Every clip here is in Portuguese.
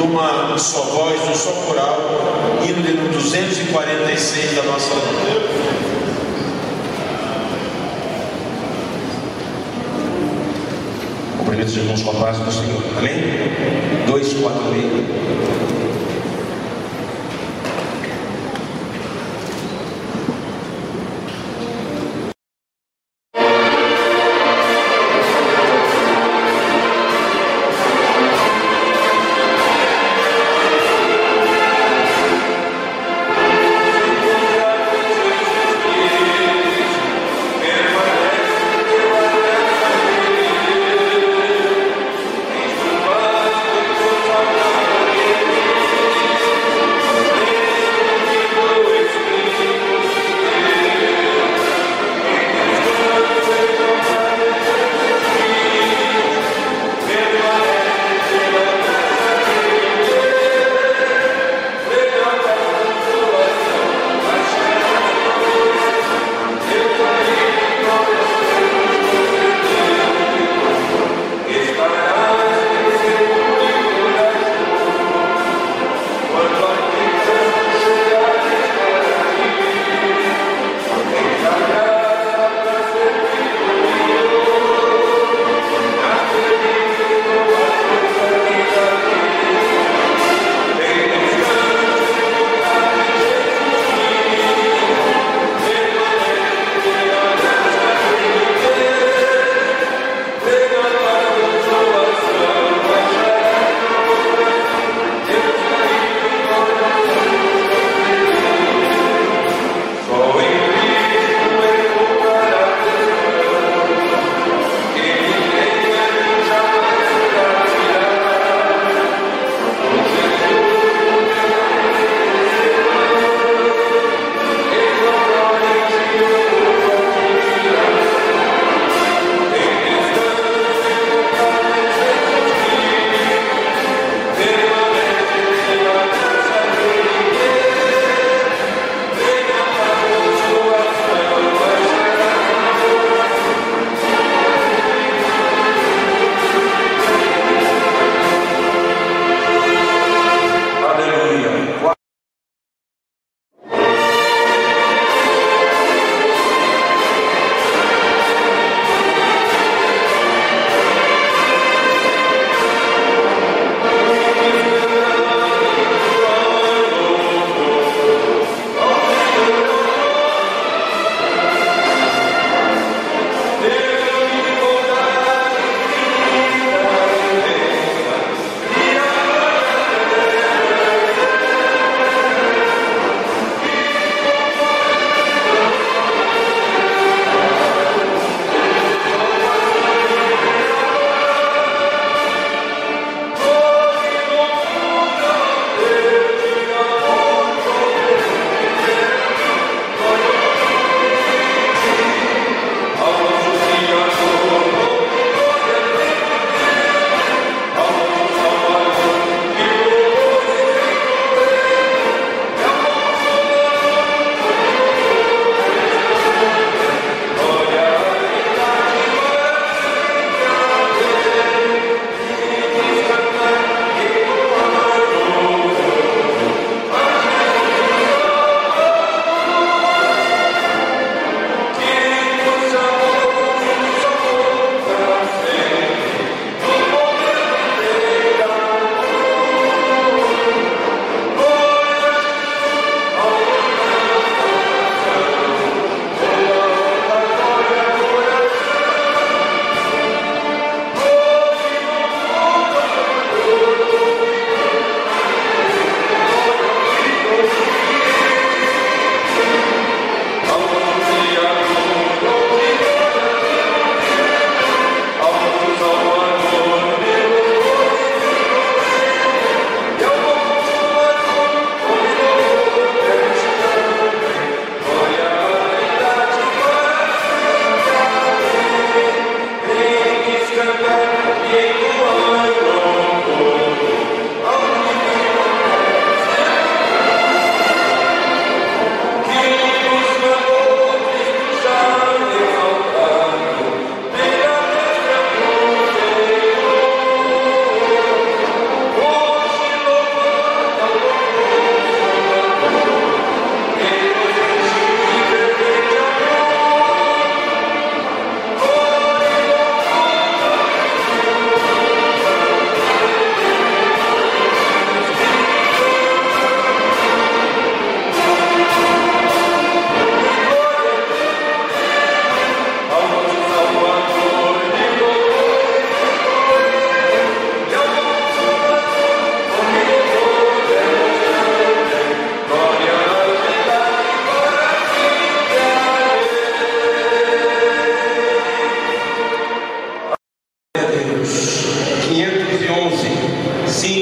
numa só voz, num só coral, hino de 246 da nossa luta. Cumprimento os irmãos com a paz do Senhor. Amém? 2, 4, meio.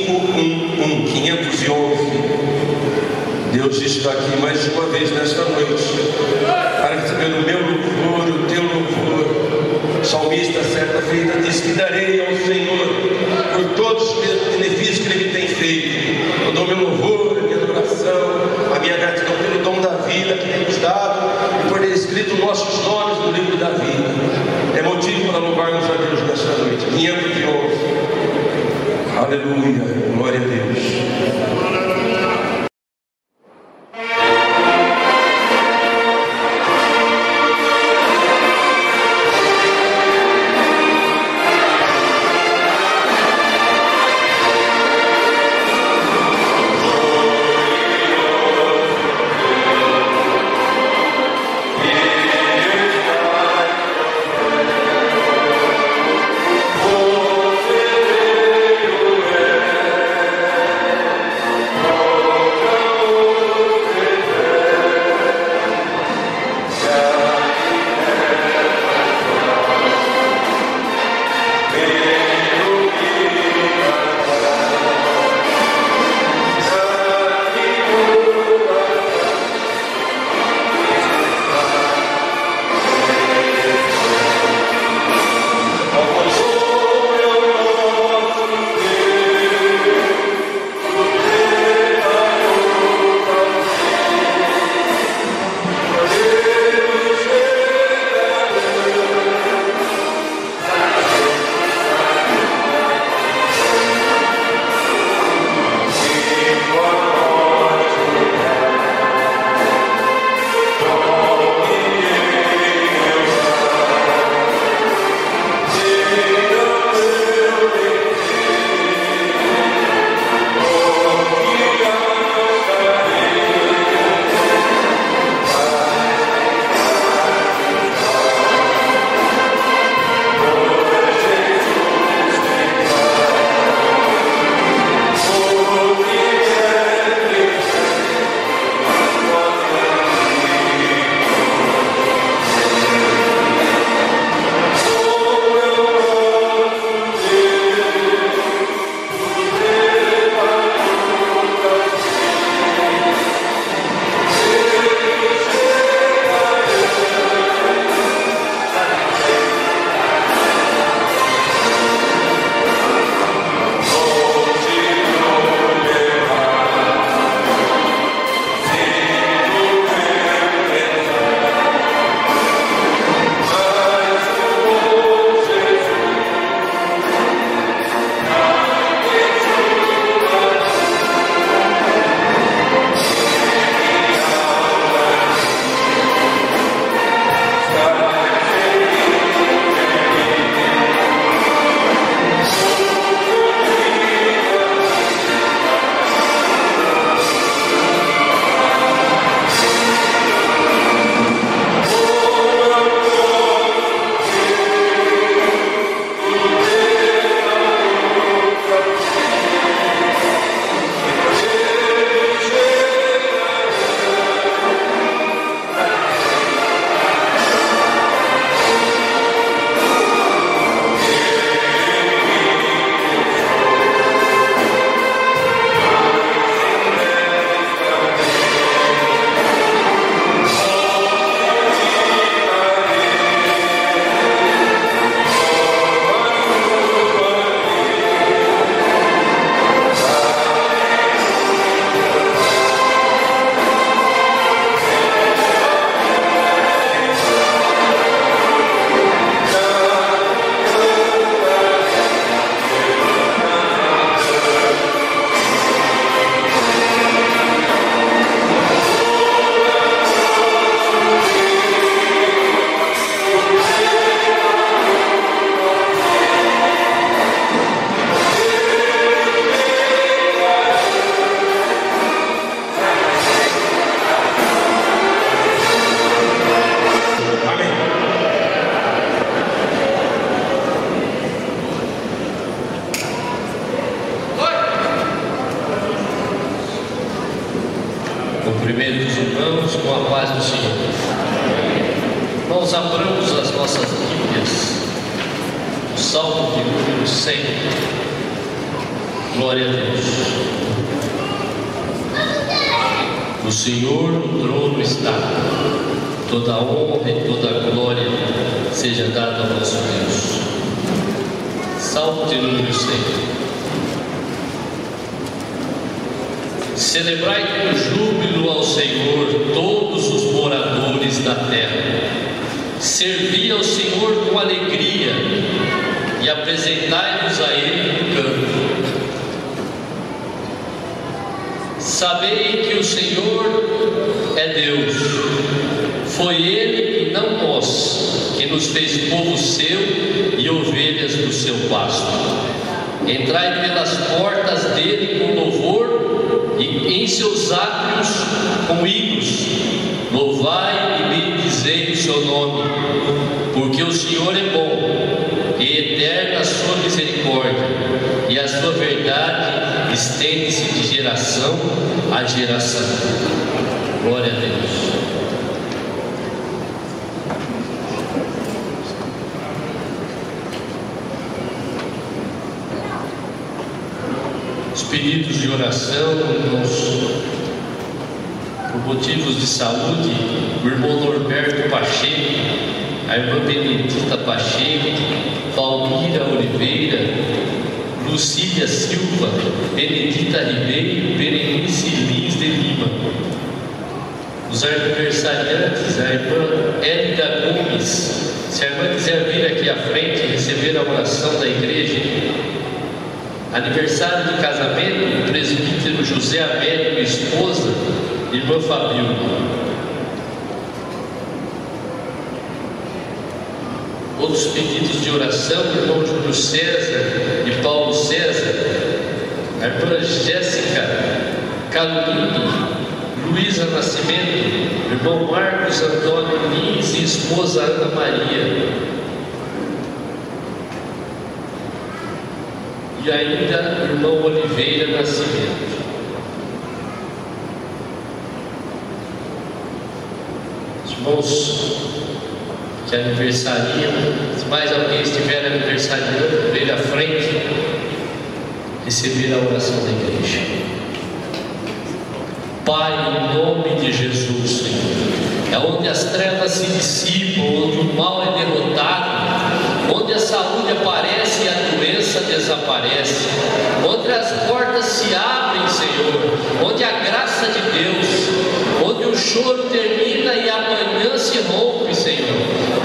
511. Deus está aqui mais uma vez nesta noite para receber o meu louvor, o teu louvor. O salmista, certa feita, disse que darei ao Senhor por todos os benefícios que Ele me tem feito. Eu dou meu louvor, a minha adoração, a minha gratidão pelo dom da vida que Ele nos dá e por ter escrito nossos nomes no livro da vida. É motivo para louvarmos a Deus nesta noite. 511. Aleluia, glória a Deus. Cumprimento os irmãos com a paz do Senhor. Nós abramos as nossas Bíblias, o Salmo de número 100. Glória a Deus. O Senhor no trono está. Toda a honra e toda a glória seja dada ao nosso Deus. Salmo de número 100. Celebrai com júbilo ao Senhor todos os moradores da terra. Servi ao Senhor com alegria e apresentai-vos a Ele no canto. Sabei que o Senhor é Deus. Foi Ele e não nós que nos fez povo seu e ovelhas do seu pasto. Entrai pelas portas dele com louvor e em seus átrios com hinos. Louvai e bendizei o seu nome, porque o Senhor é bom e eterna a sua misericórdia, e a sua verdade estende-se de geração a geração. Glória a Deus. Os pedidos de oração, irmãos, por motivos de saúde, o irmão Norberto Pacheco, a irmã Benedita Pacheco, Valmira Oliveira, Lucília Silva, Benedita Ribeiro, Berenice Lins de Lima. Os aniversariantes, a irmã Hélida Gomes. Se a irmã quiser vir aqui à frente e receber a oração da igreja. Aniversário de casamento, o presbítero José Américo e esposa, irmã Fabíola. Outros pedidos de oração, irmão Júlio César e Paulo César, a irmã Jéssica Calunini, Luísa Nascimento, irmão Marcos Antônio Lins e esposa Ana Maria. E ainda o irmão Oliveira Nascimento. Os irmãos que aniversariam, se mais alguém estiver aniversariando, vir à frente, receber a oração da igreja. Pai, em nome de Jesus, Senhor, é onde as trevas se dissipam, onde o mal é derrotado, onde a saúde aparece e a doença desaparece, onde as portas se abrem, Senhor, onde a graça de Deus, onde o choro termina e a manhã se rompe, Senhor,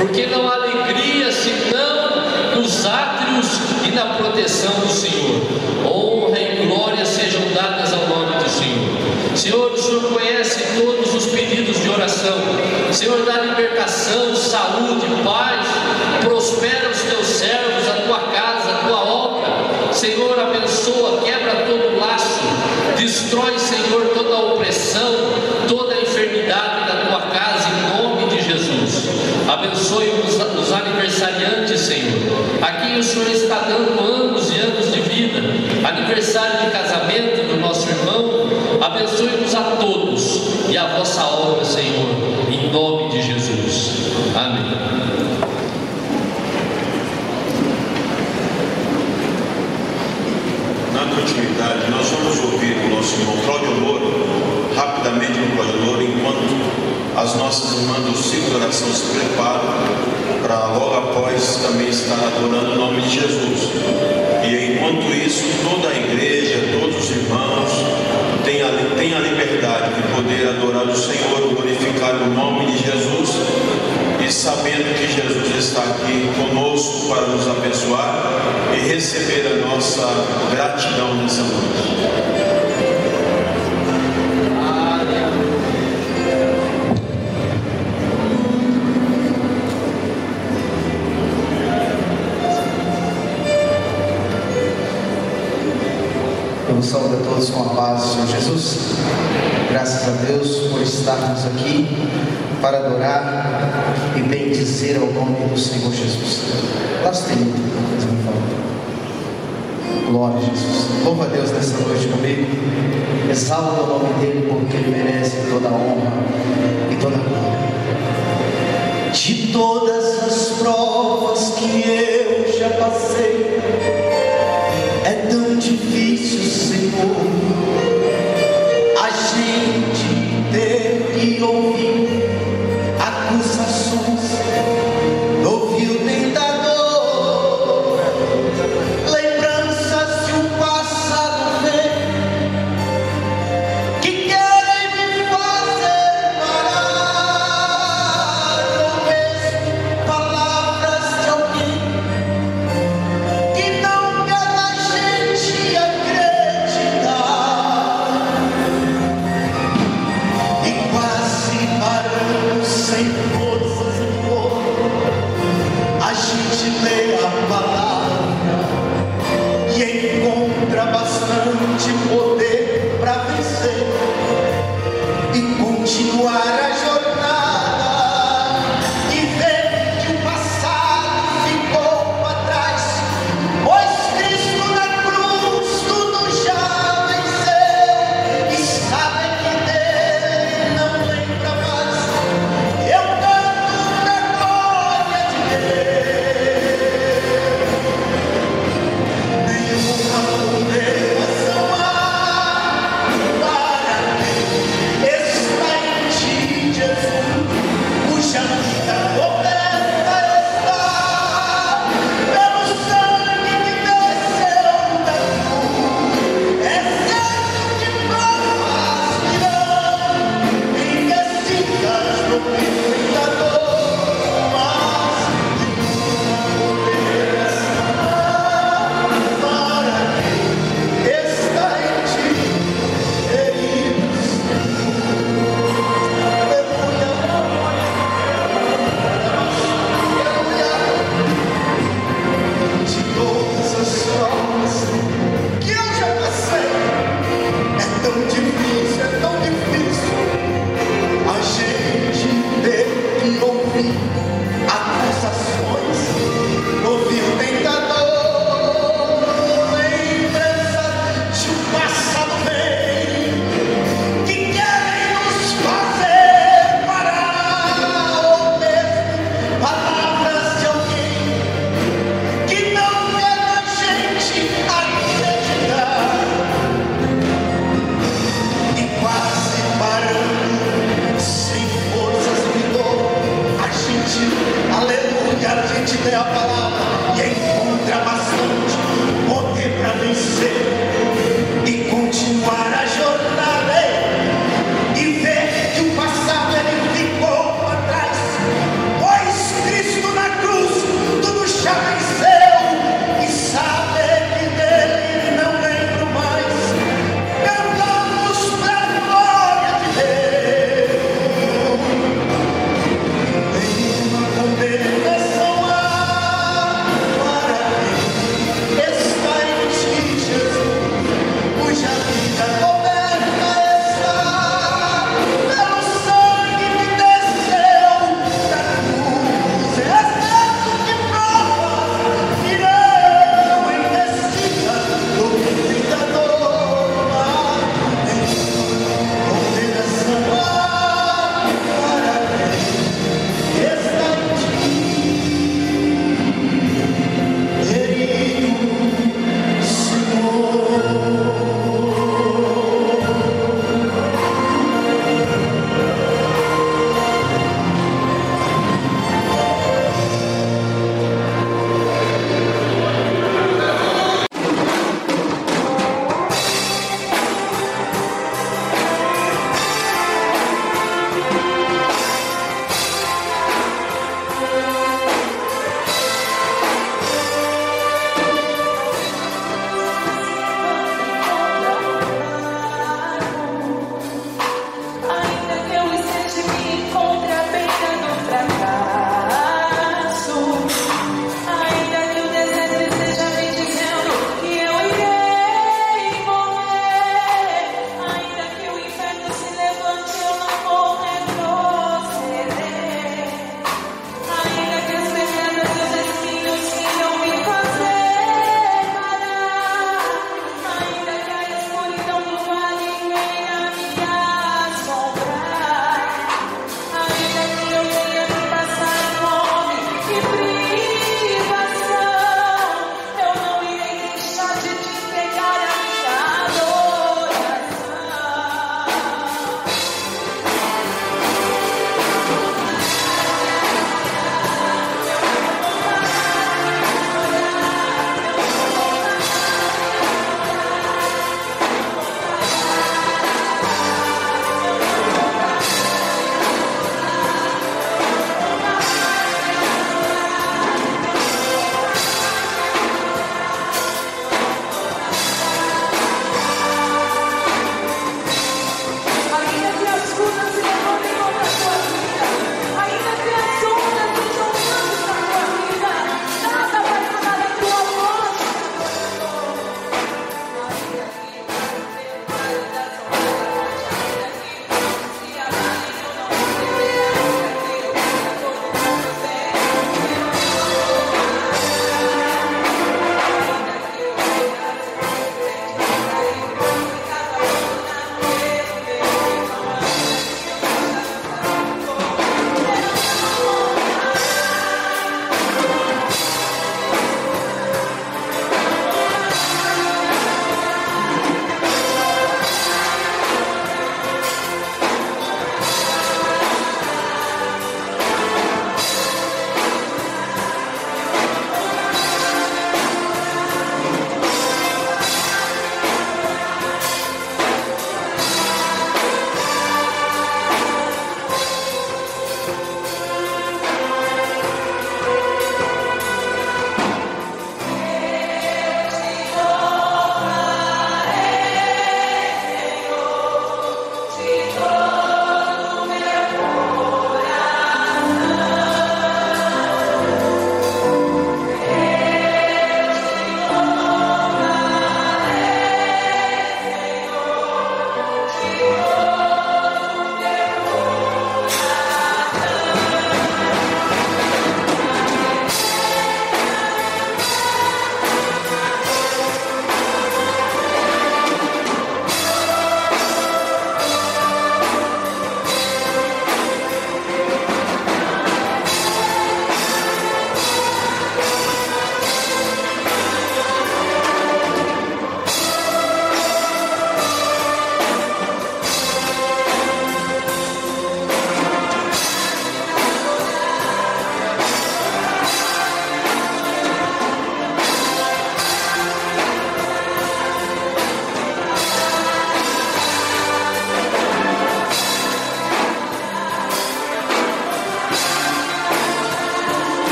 porque não há alegria senão nos átrios e na proteção do Senhor. Honra e glória sejam dadas ao nome do Senhor. Senhor, o Senhor conhece todos os pedidos de oração. Senhor, dá libertação, saúde, paz, prospera os teus servos, a tua casa, a tua obra. Senhor, abençoa, quebra todo laço, destrói, Senhor, toda a opressão, toda a enfermidade da tua casa, em nome de Jesus. Abençoe os aniversariantes, Senhor, a quem o Senhor está dando anos e anos de vida, aniversário de casamento do nosso irmão. Abençoe-nos a todos e a vossa obra, Senhor, em nome de Jesus. Amém. Na continuidade, nós vamos ouvir o nosso irmão Cláudio Louro, rapidamente no Cláudio Louro, enquanto as nossas irmãs do ciclo de oração se preparam para logo após também estar adorando o nome de Jesus. E enquanto isso, toda a igreja, todos os irmãos têm a liberdade de poder adorar o Senhor, glorificar o nome de Jesus, e sabendo que Jesus está aqui conosco para nos abençoar e receber a nossa gratidão nessa noite. Eu saúdo a todos com a paz do Senhor Jesus. Graças a Deus por estarmos aqui para adorar e bendizer ao nome do Senhor Jesus. Nós temos muita coisa para falar. Glória a Jesus. Louva a Deus nessa noite comigo. Exalta o nome dele, porque ele merece toda a honra e toda a glória. De todas as provas que eu já passei, é tão difícil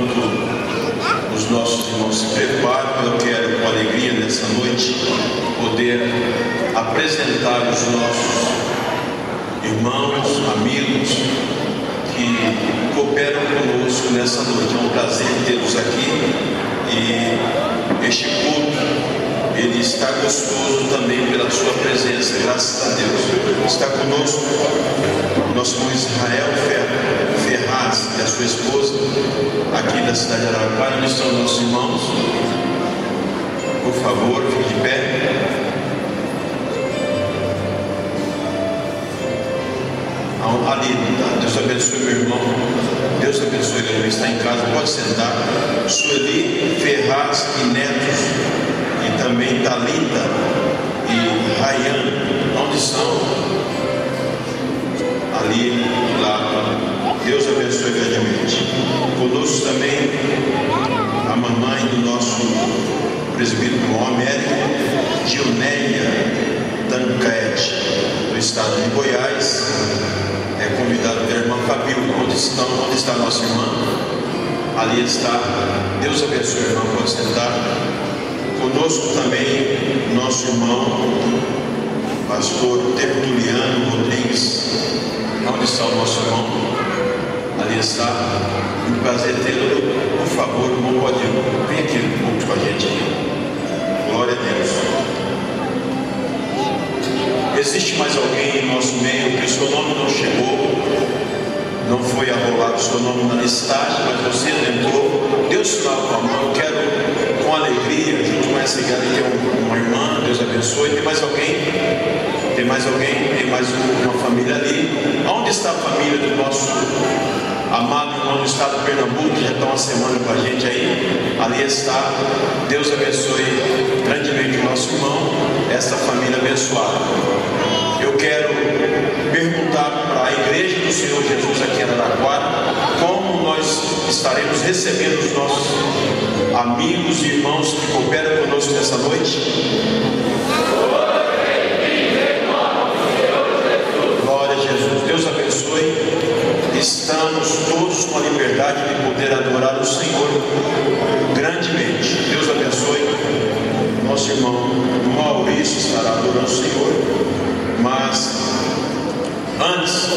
enquanto os nossos irmãos se preparam, eu quero com alegria nessa noite poder apresentar os nossos irmãos, amigos que cooperam conosco nessa noite. É um prazer tê-los aqui e este culto ele está gostoso também pela sua presença, graças a Deus. Está conosco nosso irmão Israel Ferraz e a sua esposa aqui da cidade de Araraquara. Onde estão nossos irmãos? Por favor, fique de pé. Ali, Deus abençoe meu irmão. Deus abençoe ele, ele está em casa, pode sentar. Sueli Ferraz e netos, e também Thalita e Rayan. Onde estão? Ali, lá. Deus abençoe grandemente. Conosco também a mamãe do nosso presbítero Américo, Gilnéia Tancredi, do estado de Goiás. É convidado pela irmã Fabíola. Onde está nossa irmã? Ali está. Deus abençoe, irmã, pode sentar. Conosco também nosso irmão pastor Tertuliano Rodrigues. Onde está o nosso irmão? Ali está. Um prazer tê-lo. Por favor, irmão, pode vir aqui um pouco com a gente. Glória a Deus. Existe mais alguém em nosso meio que o seu nome não chegou, não foi arrolado o seu nome na listagem, mas você entrou, deu sinal com a mão? Eu quero, com alegria, junto com essa igreja, tem uma irmã, Deus abençoe. Tem mais alguém? Tem mais alguém? Tem mais uma família ali. Onde está a família do nosso amado irmão do estado de Pernambuco, que já está uma semana com a gente aí? Ali está. Deus abençoe grandemente o nosso irmão, essa família abençoada. Eu quero perguntar para a igreja do Senhor Jesus aqui em Araraquara como nós estaremos recebendo os nossos amigos e irmãos que cooperam conosco nessa noite. Glória a Jesus. Deus abençoe. Estamos todos com a liberdade de poder adorar o Senhor grandemente. Deus abençoe. Nosso irmão Maurício estará adorando o Senhor. Mas antes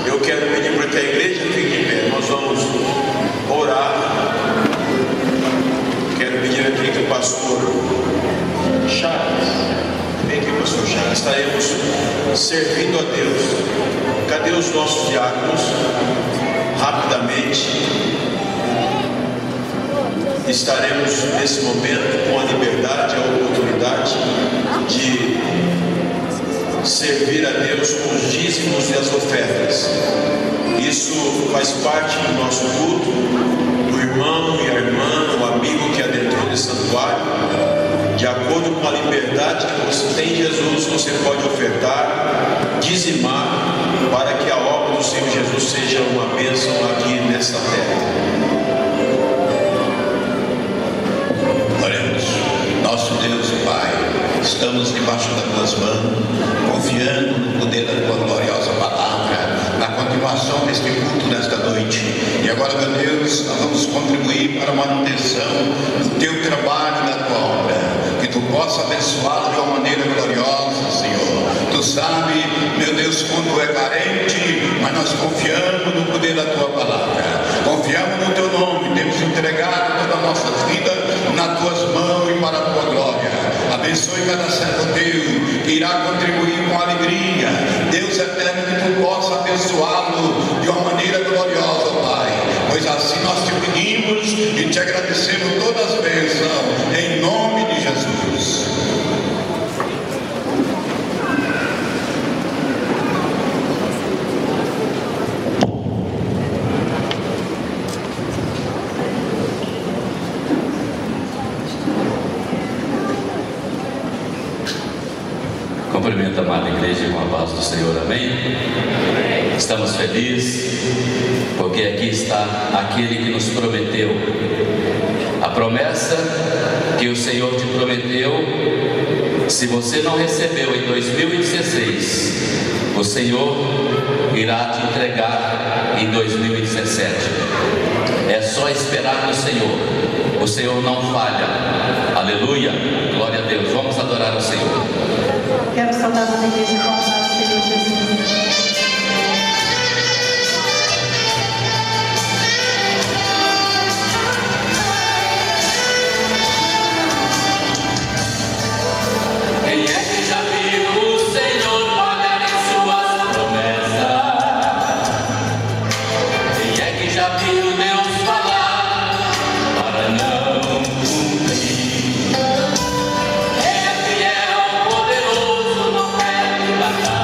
eu quero pedir para que a igreja fique de pé. Nós vamos orar. Quero pedir aqui que o pastor Charles, vem aqui, pastor Charles, estaremos servindo a Deus. Cadê os nossos diáconos? Rapidamente estaremos nesse momento com a liberdade, a oportunidade de servir a Deus com os dízimos e as ofertas. Isso faz parte do nosso culto, do irmão e a irmã, o amigo que adentrou nesse santuário. De acordo com a liberdade que você tem em Jesus, você pode ofertar, dizimar, para que a obra do Senhor Jesus seja uma bênção aqui nesta terra. Oremos. Nosso Deus e Pai, estamos debaixo das tuas mãos, confiando no poder da tua gloriosa palavra, na continuação deste culto nesta noite. E agora, meu Deus, nós vamos contribuir para a manutenção do teu trabalho, da tua obra, que tu possa abençoá-lo de uma maneira gloriosa, Senhor. Tu sabe, meu Deus, quanto é carente, mas nós confiamos no poder da tua palavra, confiamos no teu nome, temos entregado toda a nossa vida nas tuas mãos e para a tua glória. Abençoe cada servo teu que irá contribuir com alegria. Deus eterno, que tu possa abençoá-lo de uma maneira gloriosa, Pai. Pois assim nós te pedimos e te agradecemos todas as bênçãos, em nome de Jesus. Cumprimento a amada igreja com a paz do Senhor, amém? Estamos felizes porque aqui está aquele que nos prometeu. A promessa que o Senhor te prometeu, se você não recebeu em 2016, o Senhor irá te entregar em 2017. É só esperar no Senhor. O Senhor não falha. Aleluia. Glória a Deus. Vamos adorar o Senhor. Quero saudar a igreja com a paz, Senhor Jesus. Poderoso, não perde batalha.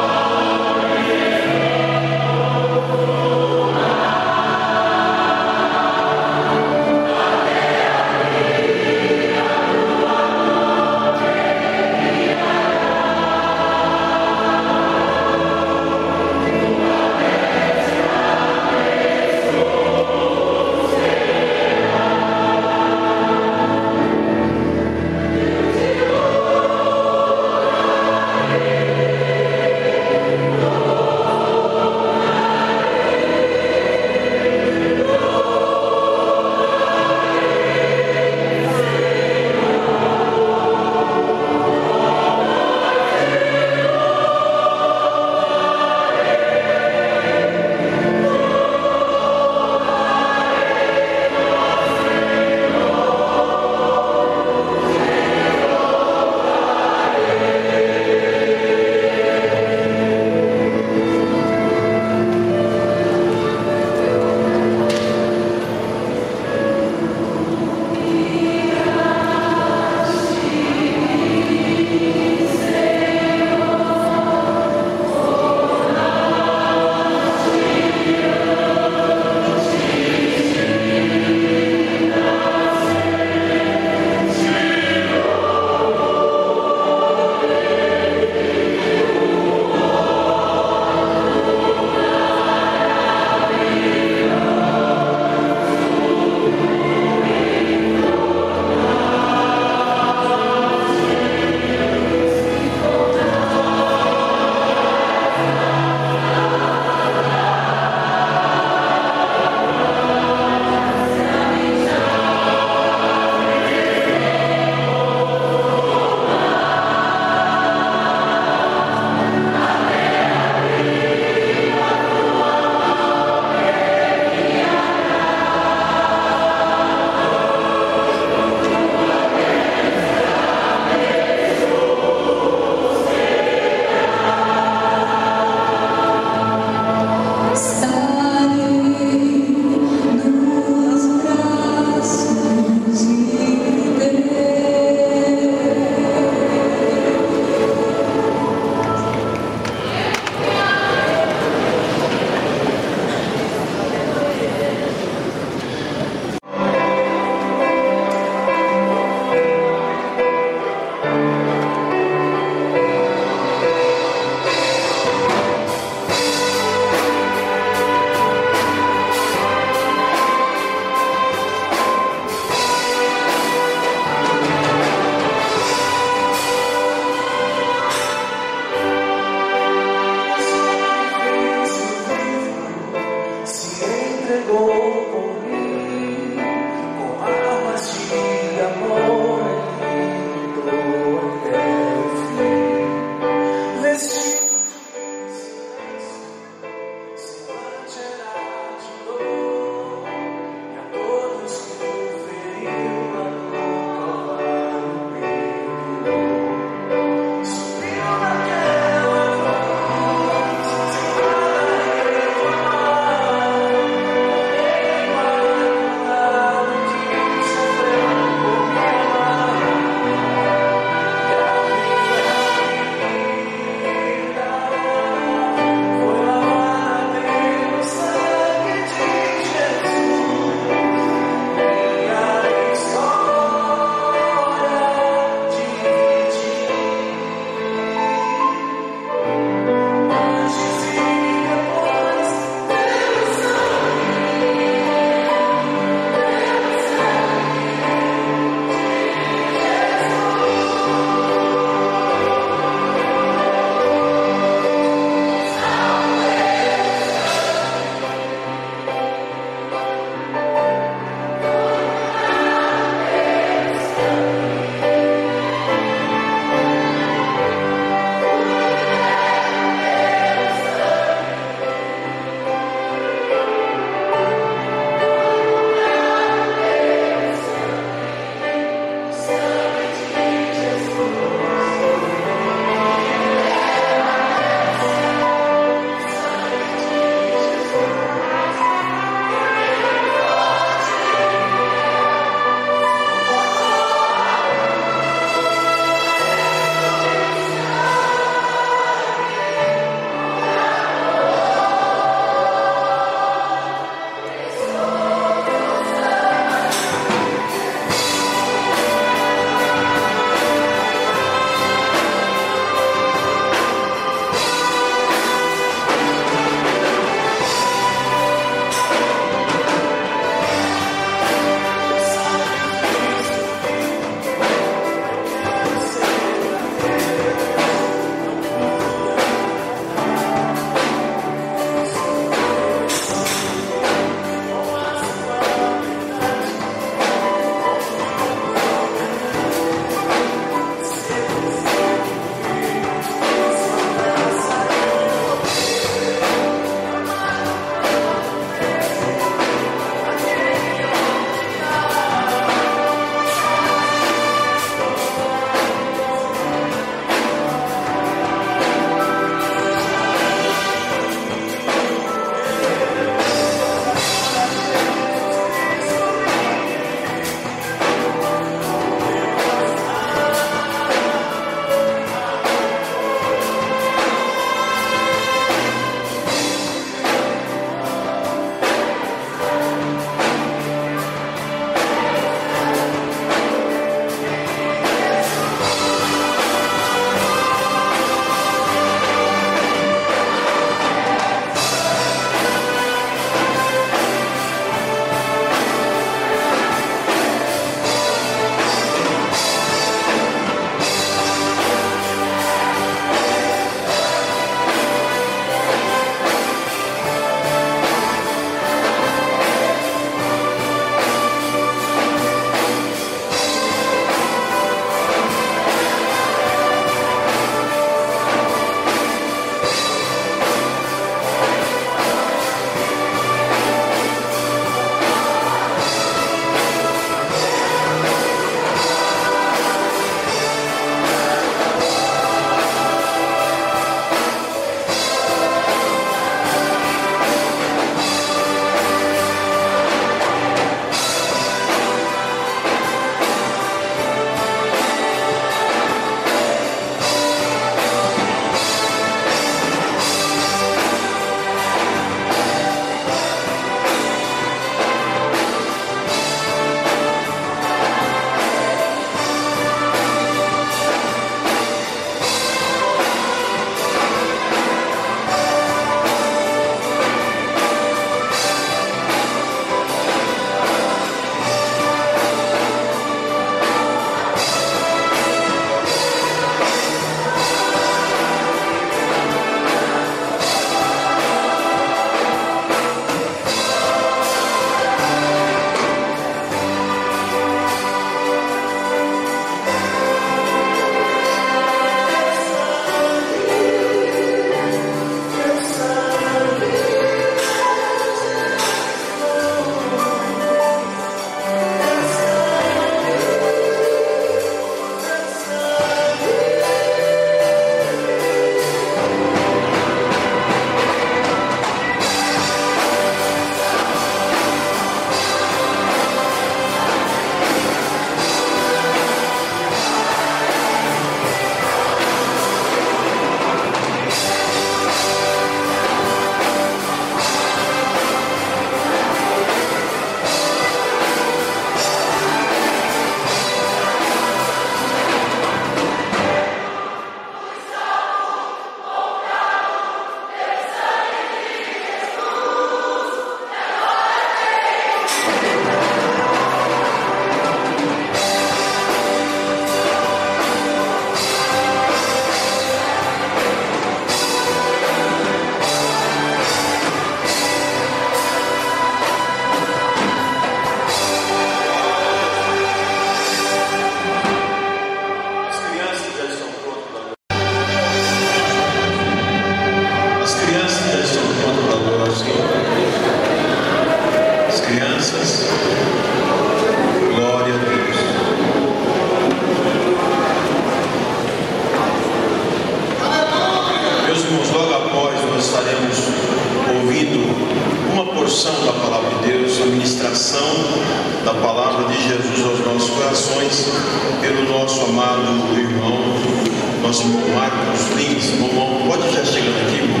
nosso irmão Marcos Lins. Irmão, pode já chegando aqui, irmão?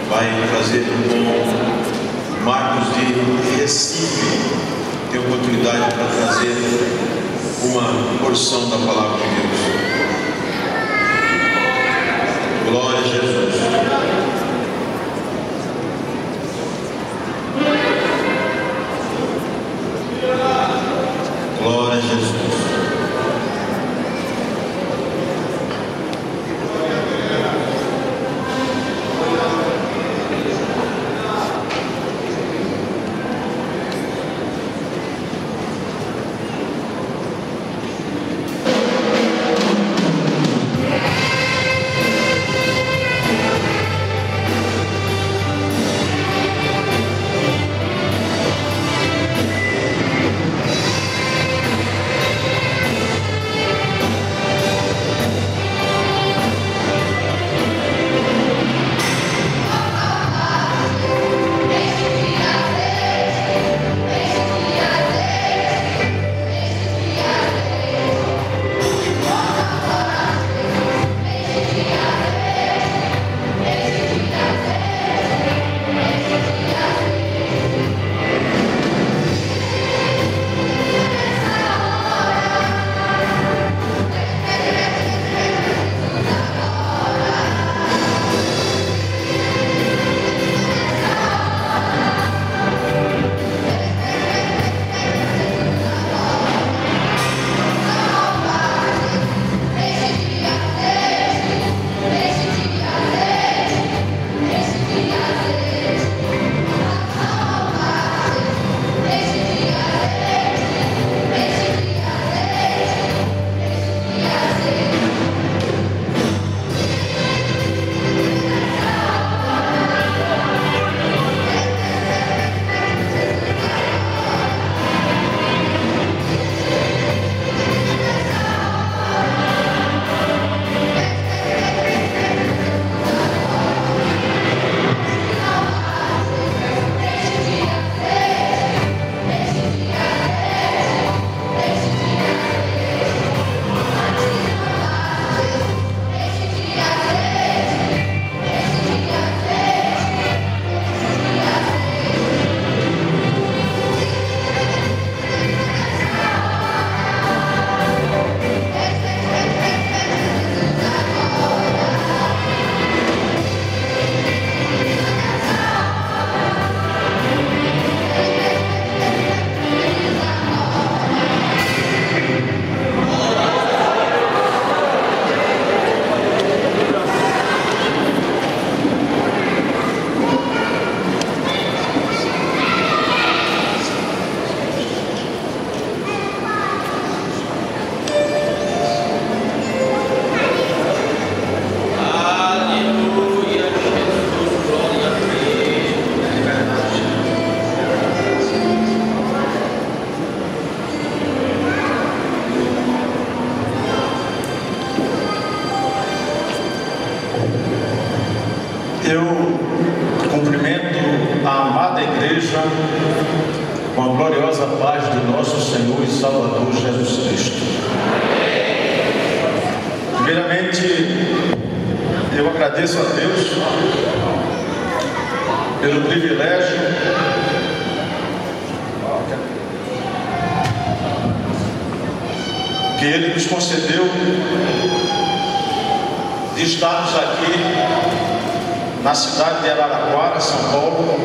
Vai trazer o irmão Marcos de Recife. Tem oportunidade para trazer uma porção da palavra de Deus. Glória a Jesus. Glória a Jesus. Eu cumprimento a amada igreja com a gloriosa paz de nosso Senhor e Salvador Jesus Cristo. Primeiramente, eu agradeço a Deus pelo privilégio que Ele nos concedeu de estarmos aqui na cidade de Araraquara, São Paulo,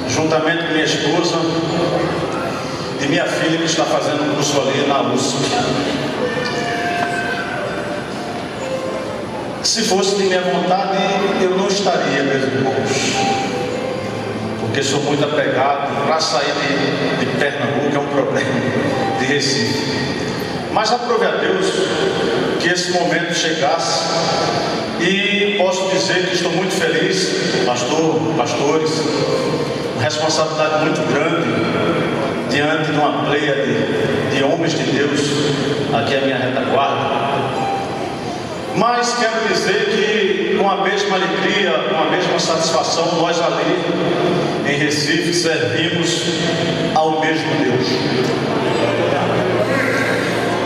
juntamente com minha esposa e minha filha, que está fazendo um curso ali na USP. Se fosse de minha vontade, eu não estaria, meus irmãos, porque sou muito apegado. Para sair de Pernambuco é um problema, de Recife. Mas aprove a Deus que esse momento chegasse, e posso dizer que estou muito feliz, pastores, uma responsabilidade muito grande diante de uma pleia de homens de Deus aqui à minha retaguarda. Mas quero dizer que com a mesma alegria, com a mesma satisfação, nós ali em Recife servimos ao mesmo Deus.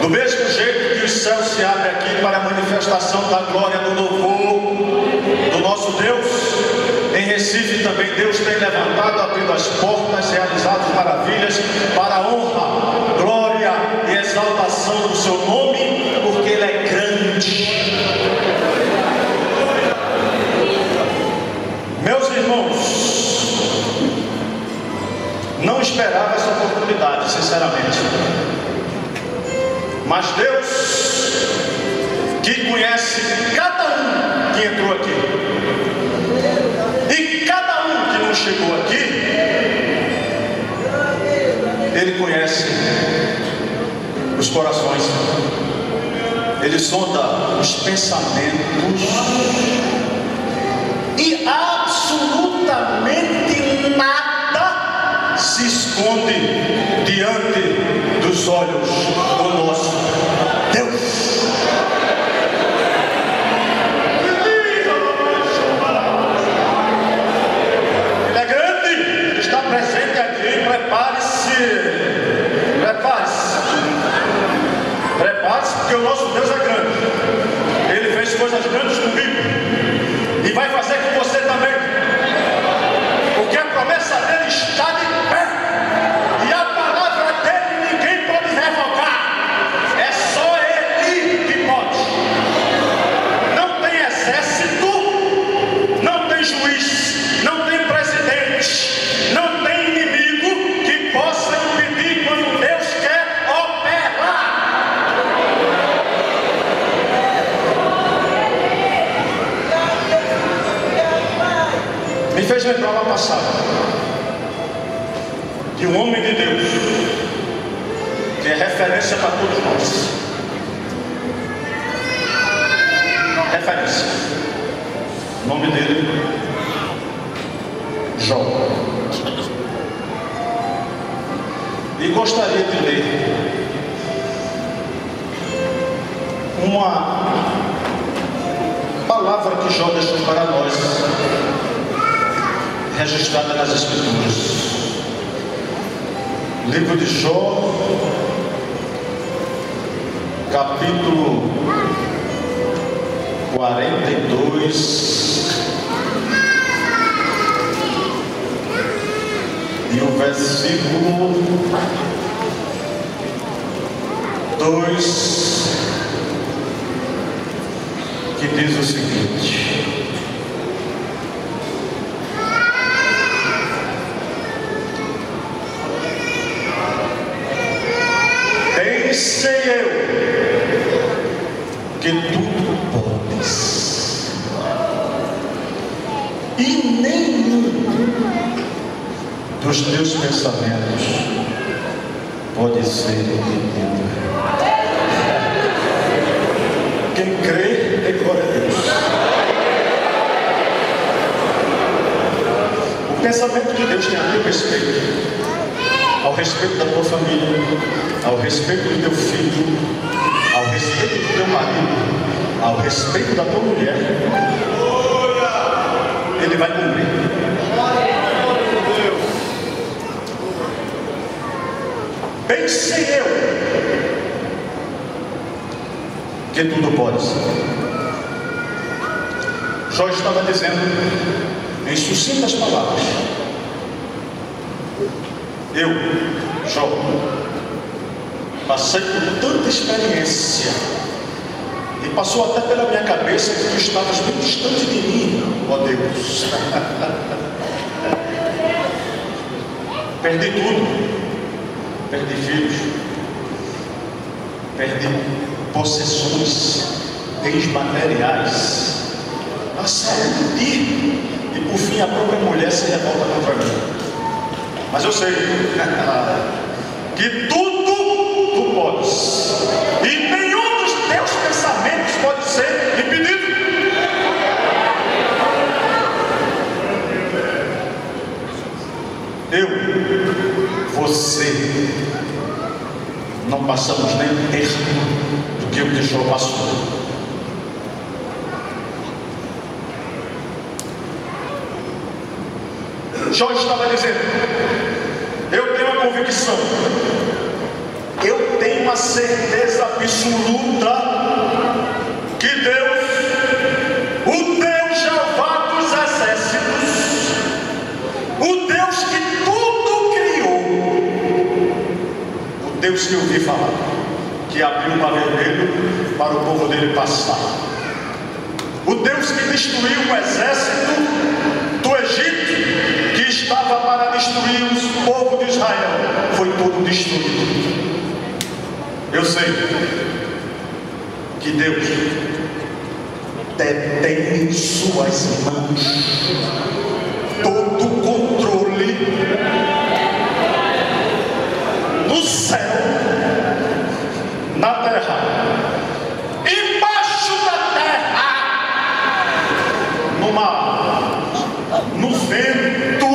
Do mesmo jeito que os céu se abre aqui para a manifestação da glória, do louvor do nosso Deus. Em Recife também Deus tem levantado, abrindo as portas, realizado maravilhas para a honra, glória e exaltação do seu nome, porque Ele é grande. Meus irmãos, não esperava essa oportunidade, sinceramente. Mas Deus, que conhece cada um que entrou aqui, e cada um que não chegou aqui, Ele conhece os corações, Ele sonda os pensamentos, e absolutamente nada se esconde diante dos olhos do nosso Deus. Ele é grande, Ele está presente aqui. Prepare-se, porque o nosso Deus é grande. Ele fez coisas grandes comigo e vai fazer com você também, porque a promessa dele está de pé, e a palavra dele ninguém pode revogar. É só Ele que pode. Não tem exército, não tem juiz, não tem presidente, não tem inimigo que possa impedir quando Deus quer operar. Me fez lembrar uma passagem de um homem de Deus, que é referência para todos nós. Referência. O nome dele, Jó. E gostaria de ler uma palavra que Jó deixou para nós, registrada nas Escrituras. Livro de Jó, capítulo 42, e o versículo 2, que diz o seguinte: sei eu que tudo podes, e nenhum dos teus pensamentos pode ser impedido. Quem crê, tem glória a Deus. O pensamento de Deus tem a teu respeito, ao respeito da tua família, ao respeito do teu filho, ao respeito do teu marido, ao respeito da tua mulher. Ele vai cumprir. Bem sei eu que tudo podes. Jó estava dizendo em sucintas palavras: eu, Jó, passei por tanta experiência, e passou até pela minha cabeça que tu estavas bem distante de mim, ó Deus. Perdi tudo. Perdi filhos, perdi possessões, bens materiais, a saúde, e por fim a própria mulher se revolta contra mim. Mas eu sei que tudo tu podes, e nenhum dos teus pensamentos pode ser impedido. Eu, você, não passamos nem perto do que o Jó passou. Jó estava dizendo: eu tenho a convicção eu tenho a certeza absoluta que Deus, o Deus Jeová dos exércitos, o Deus que tudo criou, o Deus que eu ouvi falar, que abriu o mar vermelho para o povo dele passar, o Deus que destruiu o exército do Egito, que estava para destruir o povo de Israel, foi todo destruído. Eu sei que Deus detém em suas mãos todo o controle no céu, na terra, embaixo da terra, no mar, no vento,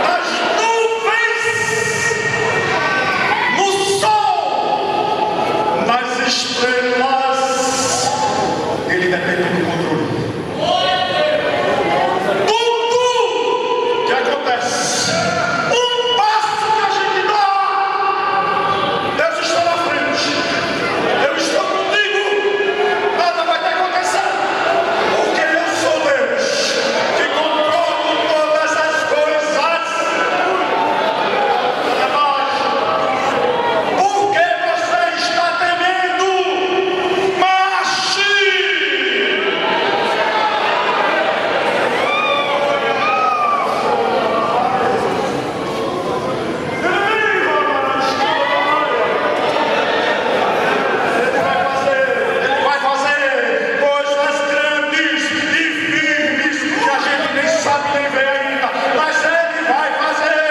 nas nuvens, no sol, nas estrelas. Ele depende do controle. Tudo que acontece, um passo que a gente dá, Deus está na frente. Eu estou contigo, nada vai te acontecer, porque eu sou Deus que controlo todas as coisas. Por que você está temendo? Marche! Ele vai fazer coisas grandes e firmes que a gente nem sabe nem ver ainda, mas ele vai fazer.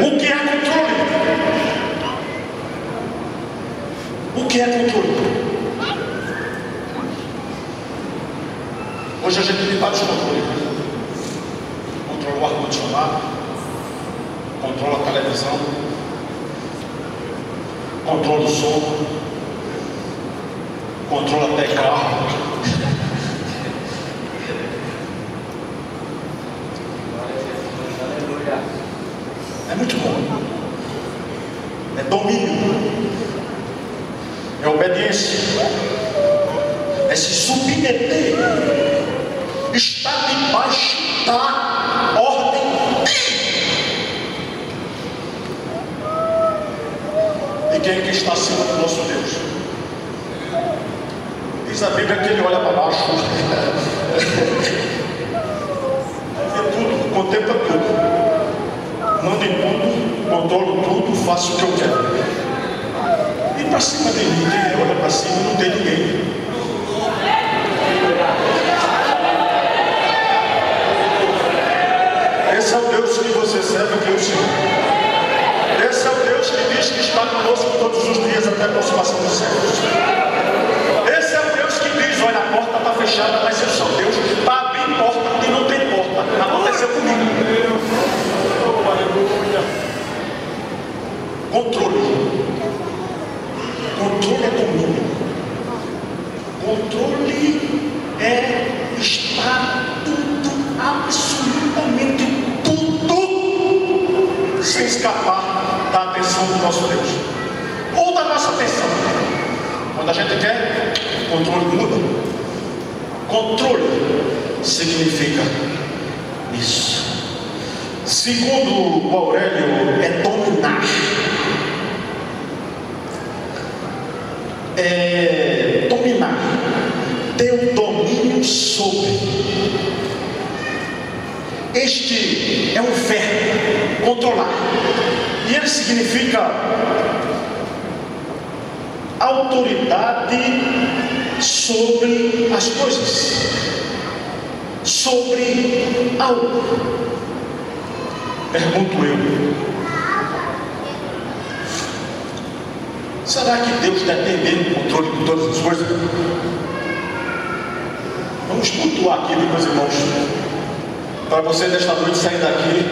O que é controle? O que é controle? Hoje a gente tem vários controles. Controla o ar-condicionado, controla a televisão, controla o som, controla até carro. É muito bom. É domínio. É obediência. É se submeter. Está debaixo da ordem. E quem é que está acima do nosso Deus? Diz a Bíblia que ele olha para baixo. Vê tudo, contempla tudo. Mando em tudo, controlo tudo, faço o que eu quero. E para cima de mim, quem olha para cima não tem ninguém. Esse é o Deus que você serve, que eu sirvo. Esse é o Deus que diz que está conosco todos os dias até a consumação dos séculos. Esse é o Deus que diz: olha, a porta está fechada, mas eu sou Deus para abrir porta onde não tem porta. Aconteceu comigo. Controle. Controle é domínio. Controle é estar tudo, absolutamente tudo, sem escapar da atenção do nosso Deus ou da nossa atenção. Quando a gente quer, o controle muda. Controle significa isso. Segundo o Aurélio, é dominar. É dominar, ter um domínio sobre. Este é um verbo, controlar, e ele significa autoridade sobre as coisas, sobre algo. Pergunto eu: será que Deus detém mesmo o controle de todas as coisas? Vamos pontuar aqui, meus irmãos, para você nesta noite sair daqui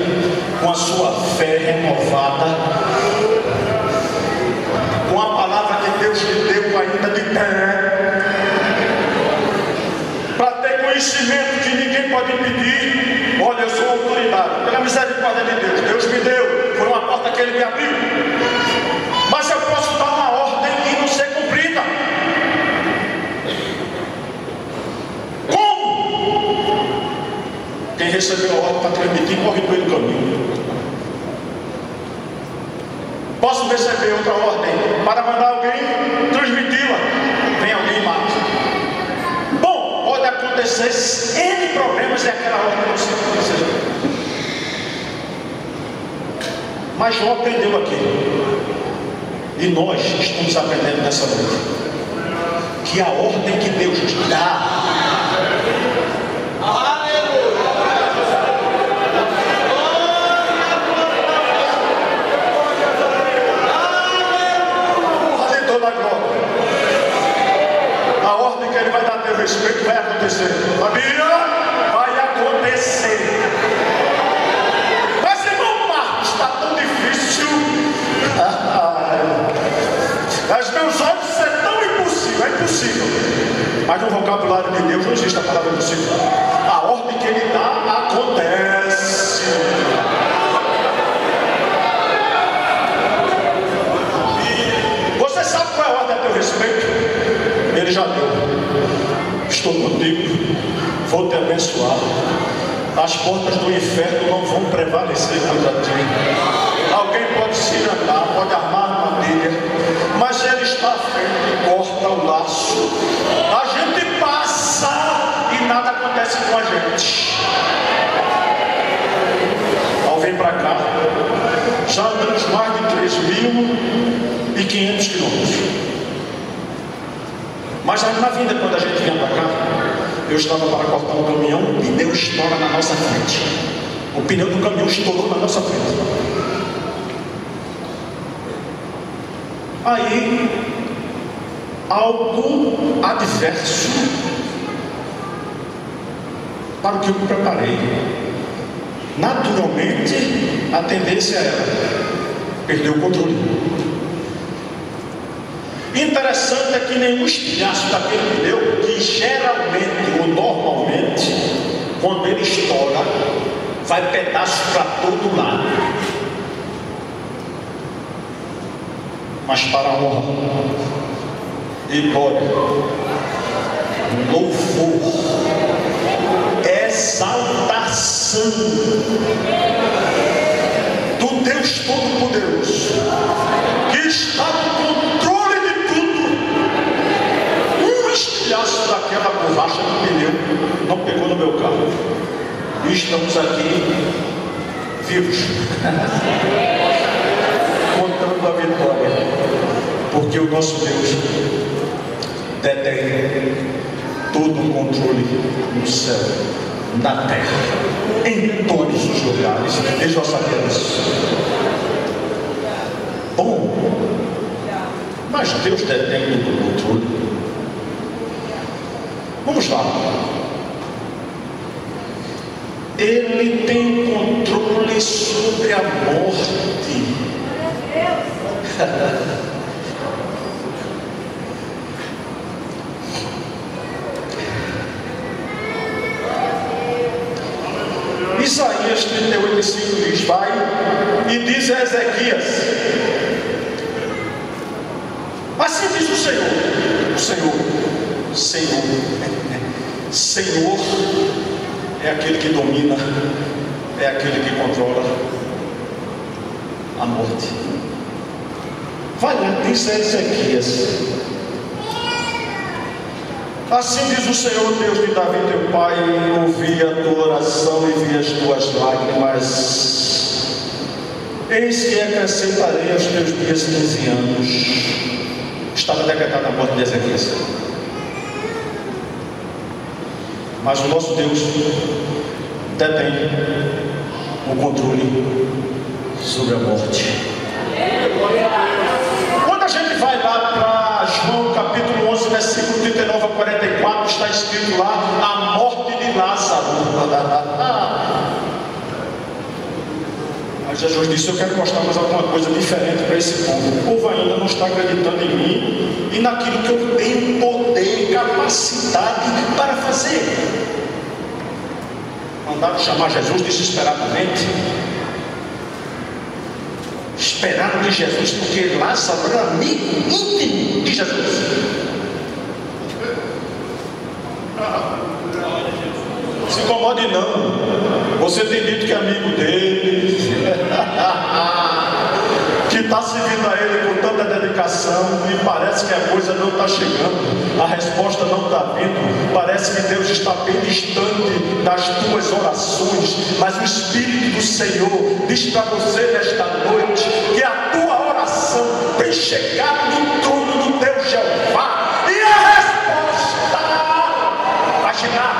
com a sua fé renovada, com a palavra que Deus lhe deu ainda de pé, conhecimento que ninguém pode impedir. Olha, eu sou autoridade, pela misericórdia de Deus. Deus me deu, foi uma porta que Ele me abriu. Mas eu posso dar uma ordem e não ser cumprida. Como? Quem recebeu a ordem para transmitir corre no meio do caminho. Posso receber outra ordem para mandar alguém transmiti-la. Vem alguém e mata. Bom, pode acontecer N problemas e aquela ordem não se acontecer. Mas João aprendeu aqui. E nós estamos aprendendo nessa noite. Que a ordem que Deus dá. A ordem que Ele vai dar a teu respeito vai acontecer. Sabia? Vai acontecer. Mas irmão Marcos, está tão difícil. Aos meus olhos isso é tão impossível. É impossível. Mas no vocabulário de Deus não existe a palavra impossível. A ordem que Ele dá acontece. Você sabe qual é a ordem a teu respeito? Ele já deu. Estou contigo, vou te abençoar. As portas do inferno não vão prevalecer contra ti. Alguém pode se andar, pode armar armadilha, mas Ele está à frente e corta o laço. A gente passa e nada acontece com a gente. Ao vir para cá, já andamos mais de 3.500 quilômetros. Mas na vinda, quando a gente vinha para cá, eu estava para cortar um caminhão, o pneu estoura na nossa frente. O pneu do caminhão estourou na nossa frente. Aí, algo adverso para o que eu me preparei. Naturalmente, a tendência era perder o controle. Interessante é que nenhum estilhaço daquele pneu, que geralmente ou normalmente, quando ele estoura, vai pedaço para todo lado. Mas para a honra e glória, louvor, exaltação do Deus Todo-Poderoso, que está no controle de tudo. Um estilhaço daquela borracha do pneu não pegou no meu carro. E estamos aqui vivos, contando a vitória, porque o nosso Deus detém todo o controle no céu, na terra, em todos os lugares. E nós sabemos. Bom, mas Deus detém todo o controle. Vamos lá. Ele tem controle sobre a morte. Isaías 38:5 diz: vai e diz a Ezequias: assim diz o Senhor, Senhor é aquele que domina, é aquele que controla a morte. Vai lá, diz a Ezequias: assim diz o Senhor, Deus de Davi teu pai, ouvi a tua oração e vi as tuas lágrimas. Eis que acrescentarei aos teus dias 15 anos. Estava decretada a morte de Ezequias. Mas o nosso Deus detém o controle sobre a morte. Quando a gente vai lá para João capítulo 11, versículo 39 a 44, está escrito lá a morte de Lázaro. Mas Jesus disse: eu quero mostrar mais alguma coisa diferente para esse povo. O povo ainda não está acreditando em mim e naquilo que eu tenho poder e capacidade para fazer. mandaram chamar Jesus desesperadamente. Esperaram de Jesus, porque Lázaro era amigo íntimo de Jesus. Se incomode não. Você tem dito que é amigo dele, que está seguindo a ele com tanta dedicação, e parece que a coisa não está chegando, a resposta não está vindo. Parece que Deus está bem distante das tuas orações, mas o Espírito do Senhor diz para você nesta noite que a tua oração tem chegado no trono do Deus Jeová, e a resposta vai chegar.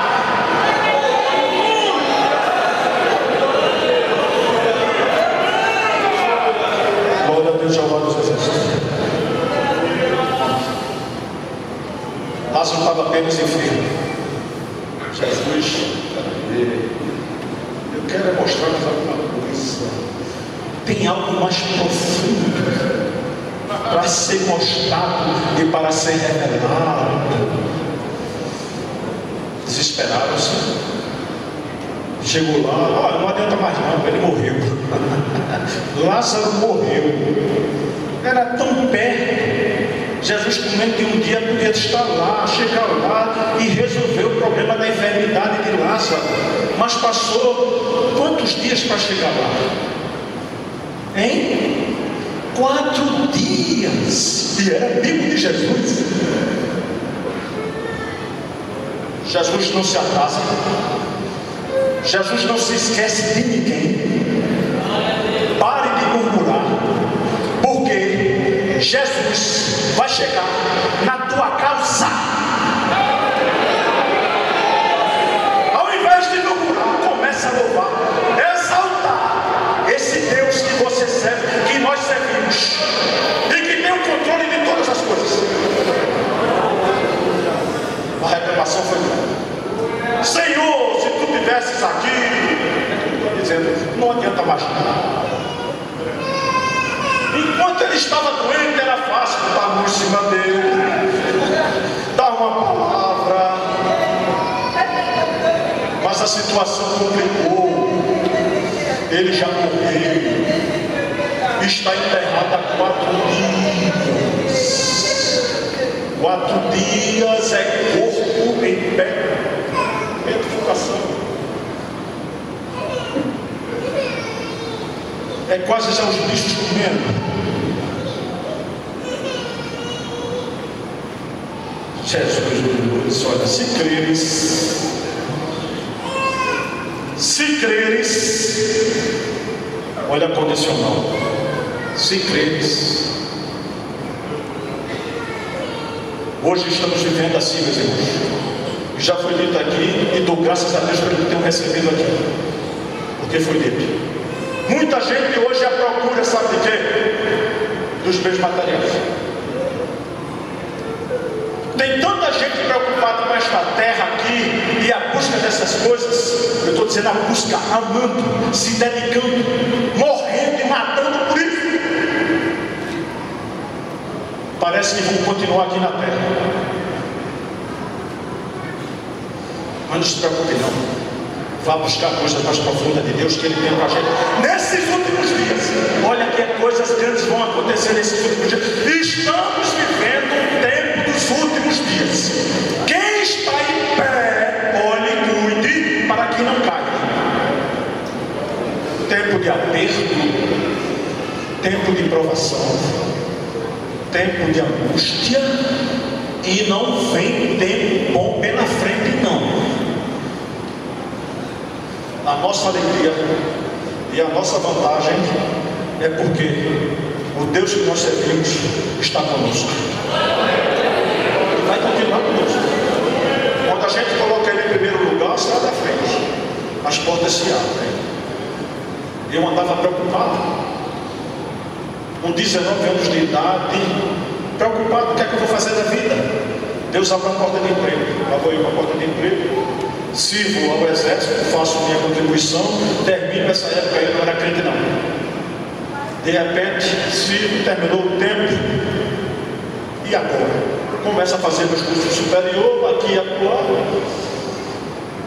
Lázaro estava apenas enfermo. Jesus, eu quero mostrar-vos alguma coisa. Tem algo mais profundo para ser mostrado e para ser revelado. Desesperaram-se. Chegou lá, não adianta mais não, ele morreu. Lázaro morreu. Era tão perto. Jesus comenta que um dia podia estar lá, chegar lá e resolver o problema da enfermidade de Lázaro. Mas passou quantos dias para chegar lá? Hein? 4 dias. E era amigo de Jesus. Jesus não se atrasa. Jesus não se esquece de ninguém. Pare de murmurar, porque Jesus vai chegar na tua causa. Ao invés de murmurar, comece a louvar, exaltar esse Deus que você serve, que nós servimos, e que tem o controle de todas as coisas. A reclamação foi: Senhor, se tu estivesses aqui, dizendo, não adianta mais nada. Enquanto ele estava doente, era fácil botar a mão em cima dele, dar uma palavra, mas a situação complicou. Ele já morreu, está enterrado há 4 dias. 4 dias é corpo em pé, edificação. É quase já os bichos comendo. Jesus, olha, se creres, olha a condicional, se creres. Hoje estamos vivendo assim, meus irmãos. Já foi dito aqui, e dou graças a Deus pelo que tenho recebido aqui, porque foi dito. Muita gente hoje à procura, sabe de quê? Dos bens materiais. Tem tanta gente preocupada com esta terra aqui e a busca dessas coisas. Eu estou dizendo a busca, amando, se dedicando, morrendo e matando por isso. Parece que vão continuar aqui na terra. Mas não se preocupe não. Vá buscar coisas mais profundas de Deus que Ele tem para a gente nesses últimos dias. Olha que coisas grandes vão acontecer nesses últimos dias. Estamos vivendo o tempo dos últimos dias. Quem está em pé, olhe e cuide para que não caia. Tempo de aperto, tempo de provação, tempo de angústia, e não vem tempo bom pela frente não. A nossa alegria e a nossa vantagem é porque o Deus que nós servimos está conosco e vai continuar conosco. Quando a gente coloca Ele em primeiro lugar, sai da frente, as portas se abrem. Eu andava preocupado, com 19 anos de idade, preocupado: o que é que eu vou fazer da vida? Deus abre uma porta de emprego. Lá vou eu, uma porta de emprego. Sirvo ao exército, faço minha contribuição, termino essa época. Eu não era crente não. De repente, sirvo, terminou o tempo, e agora? Começa a fazer meus cursos superiores, aqui e acolá.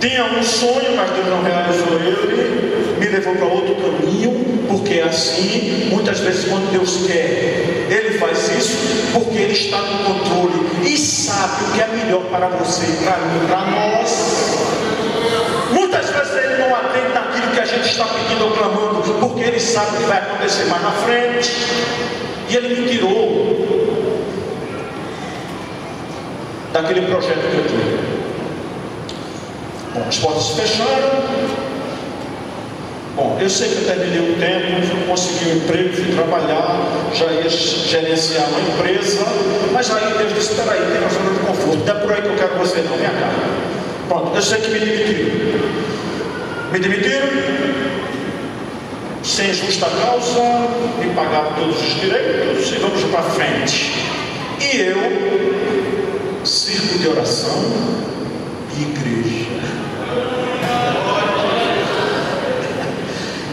Tinha um sonho, mas Deus não realizou ele, me levou para outro caminho, porque assim, muitas vezes quando Deus quer, Ele faz isso, porque Ele está no controle e sabe o que é melhor para você, para mim, para nós. Muitas vezes Ele não atende naquilo que a gente está pedindo ou clamando, porque Ele sabe o que vai acontecer mais na frente, e Ele me tirou daquele projeto que eu tinha. Bom, as portas se fecharam. Bom, eu sei que eu terminei o tempo, fui conseguir um emprego, fui trabalhar, já ia gerenciar uma empresa, mas aí Deus disse, espera aí, tem uma zona de conforto, não é por aí que eu quero você não, vem cá. Pronto, eu sei que me demitiram. Me demitiram, sem justa causa, me pagaram todos os direitos e vamos para frente. E eu, círculo de oração e igreja.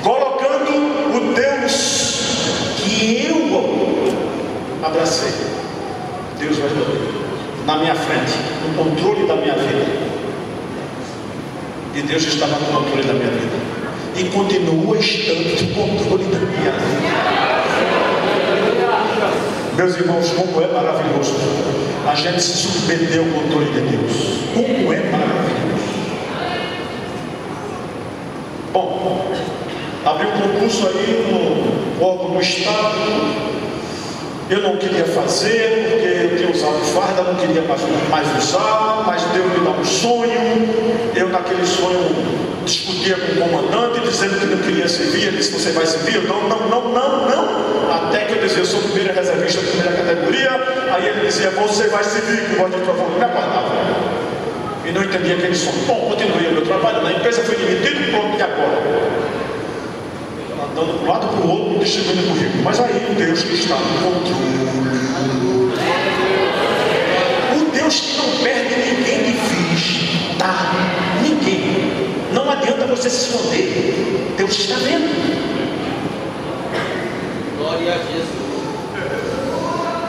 Colocando o Deus que eu abracei, Deus vai na minha frente, no controle da minha vida. E Deus estava no controle da minha vida e continua estando no controle da minha vida. Meus irmãos, como é maravilhoso a gente se submeter ao controle de Deus. Como é maravilhoso. Bom, abri um concurso aí no órgão do Estado. Eu não queria fazer, porque eu tinha usado farda, não queria mais usar, mas Deus me dá um sonho. Eu naquele sonho discutia com o comandante, dizendo que não queria servir. Ele disse, você vai servir? Eu, não. Até que eu dizia, eu sou primeira reservista, primeira categoria. Aí ele dizia, você vai servir, que voz de trovão. Me acordava. E não entendia aquele sonho. Bom, continuei o meu trabalho na empresa, fui demitido, pronto, e agora? Andando de um lado para o outro, distribuindo currículo. Mas aí Deus que está no controle, o Deus que não perde ninguém de vista, ninguém. Não adianta você se esconder, Deus está vendo. Glória a Jesus.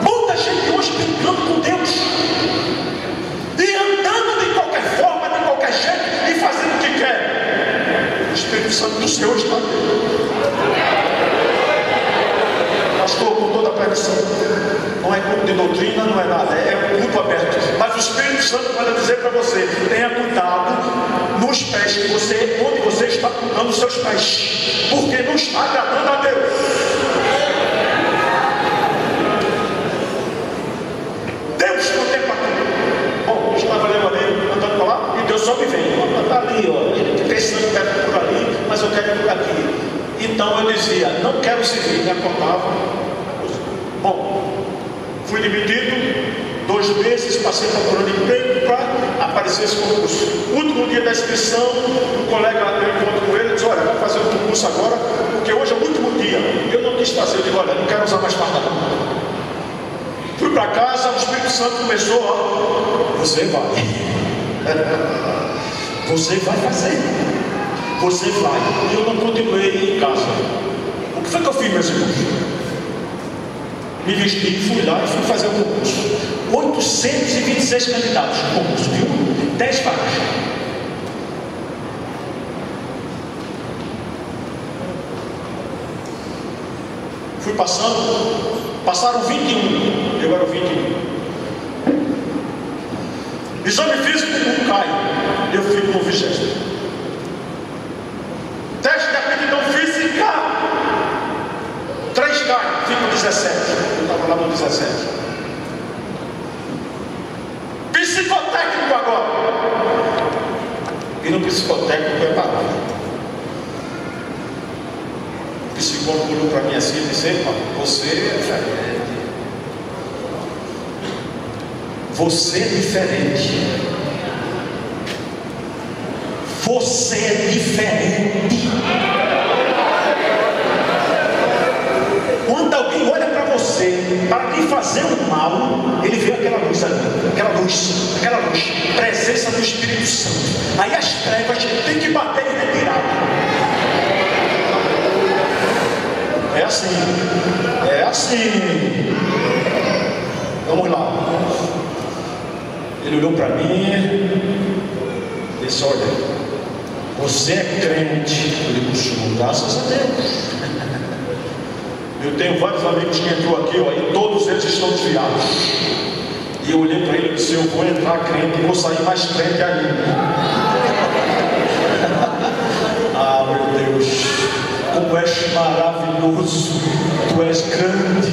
Muita gente hoje brincando com Deus e andando de qualquer forma, de qualquer jeito e fazendo o que quer. O Espírito Santo do Senhor está vendo. Pastor, com toda a pregação, não é culto de doutrina, não é nada, é um culto aberto. Mas o Espírito Santo vai dizer para você: tenha cuidado nos pés que você, onde você está colocando os seus pés, porque não está agradando a Deus. Deus contempla tudo. Bom, eu estava ali, andando para lá, e Deus só me vem. Está ali, ó, ele pensando que quer por ali, mas eu quero por aqui. Então eu dizia, não quero servir, me acordava. Bom, fui demitido, 2 meses, passei procurando emprego para aparecer esse concurso. Último dia da inscrição, um colega, eu encontro com ele, disse, olha, vamos fazer um concurso agora, porque hoje é o último dia. Eu não quis fazer, eu digo, olha, não quero usar mais farda não. Fui para casa, o Espírito Santo começou a, você vai. Você vai fazer. Você vai. E eu não continuei em casa. O que foi que eu fiz, meus irmãos? Me vesti, fui lá e fui fazer o concurso. 826 candidatos no concurso, viu? 10 vagas. Fui passando, passaram 21, eu era o 21. Exame físico, um cai, eu fico no 20º. Teste de aptidão física, 3 caem, fico no 17. Eu estava lá no 17. Psicotécnico agora. E no psicotécnico é parado. O psicólogo olhou para mim assim e disse, você é diferente. Você é diferente. Você é diferente. Quando alguém olha para você para lhe fazer um mal, ele vê aquela luz ali, aquela luz, presença do Espírito Santo. Aí as trevas tem que bater e retirar. É assim. Vamos lá. Ele olhou para mim. Disse: olha, você é crente? Eu digo: sim, graças a Deus. Eu tenho vários amigos que entrou aqui, ó, e todos eles estão desviados. E eu olhei para ele e disse: eu vou entrar crente e vou sair mais crente ainda. Ah, meu Deus, como és maravilhoso, tu és grande,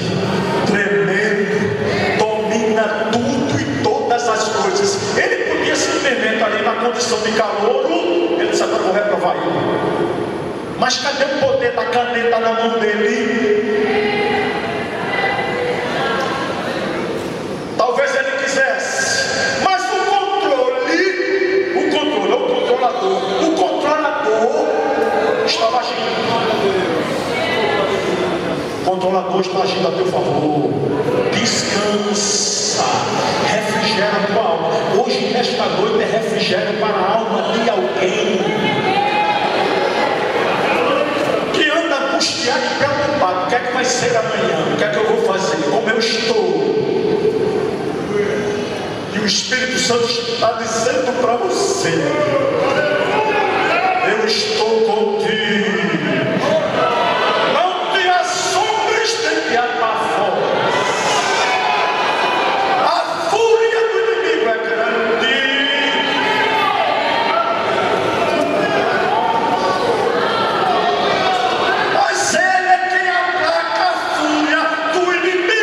tremendo, domina tudo e todas as coisas. Ele podia simplesmente ali na condição de calouro, ele disse: agora eu vou reprovar ele. Mas cadê o poder da caneta na mão dele? Talvez ele quisesse, mas o controlador estava agindo. O controlador está agindo a teu favor. Descansa, refrigera a tua alma. Hoje, nesta noite, é refrigério para a alma de alguém que anda angustiado e preocupado. O que é que vai ser amanhã? O que é que eu vou fazer? Como eu estou? E o Espírito Santo está dizendo para você: eu estou contigo. Não te assombres de que apavora. A fúria do inimigo é grande. Mas ele é quem aplaca a fúria do inimigo.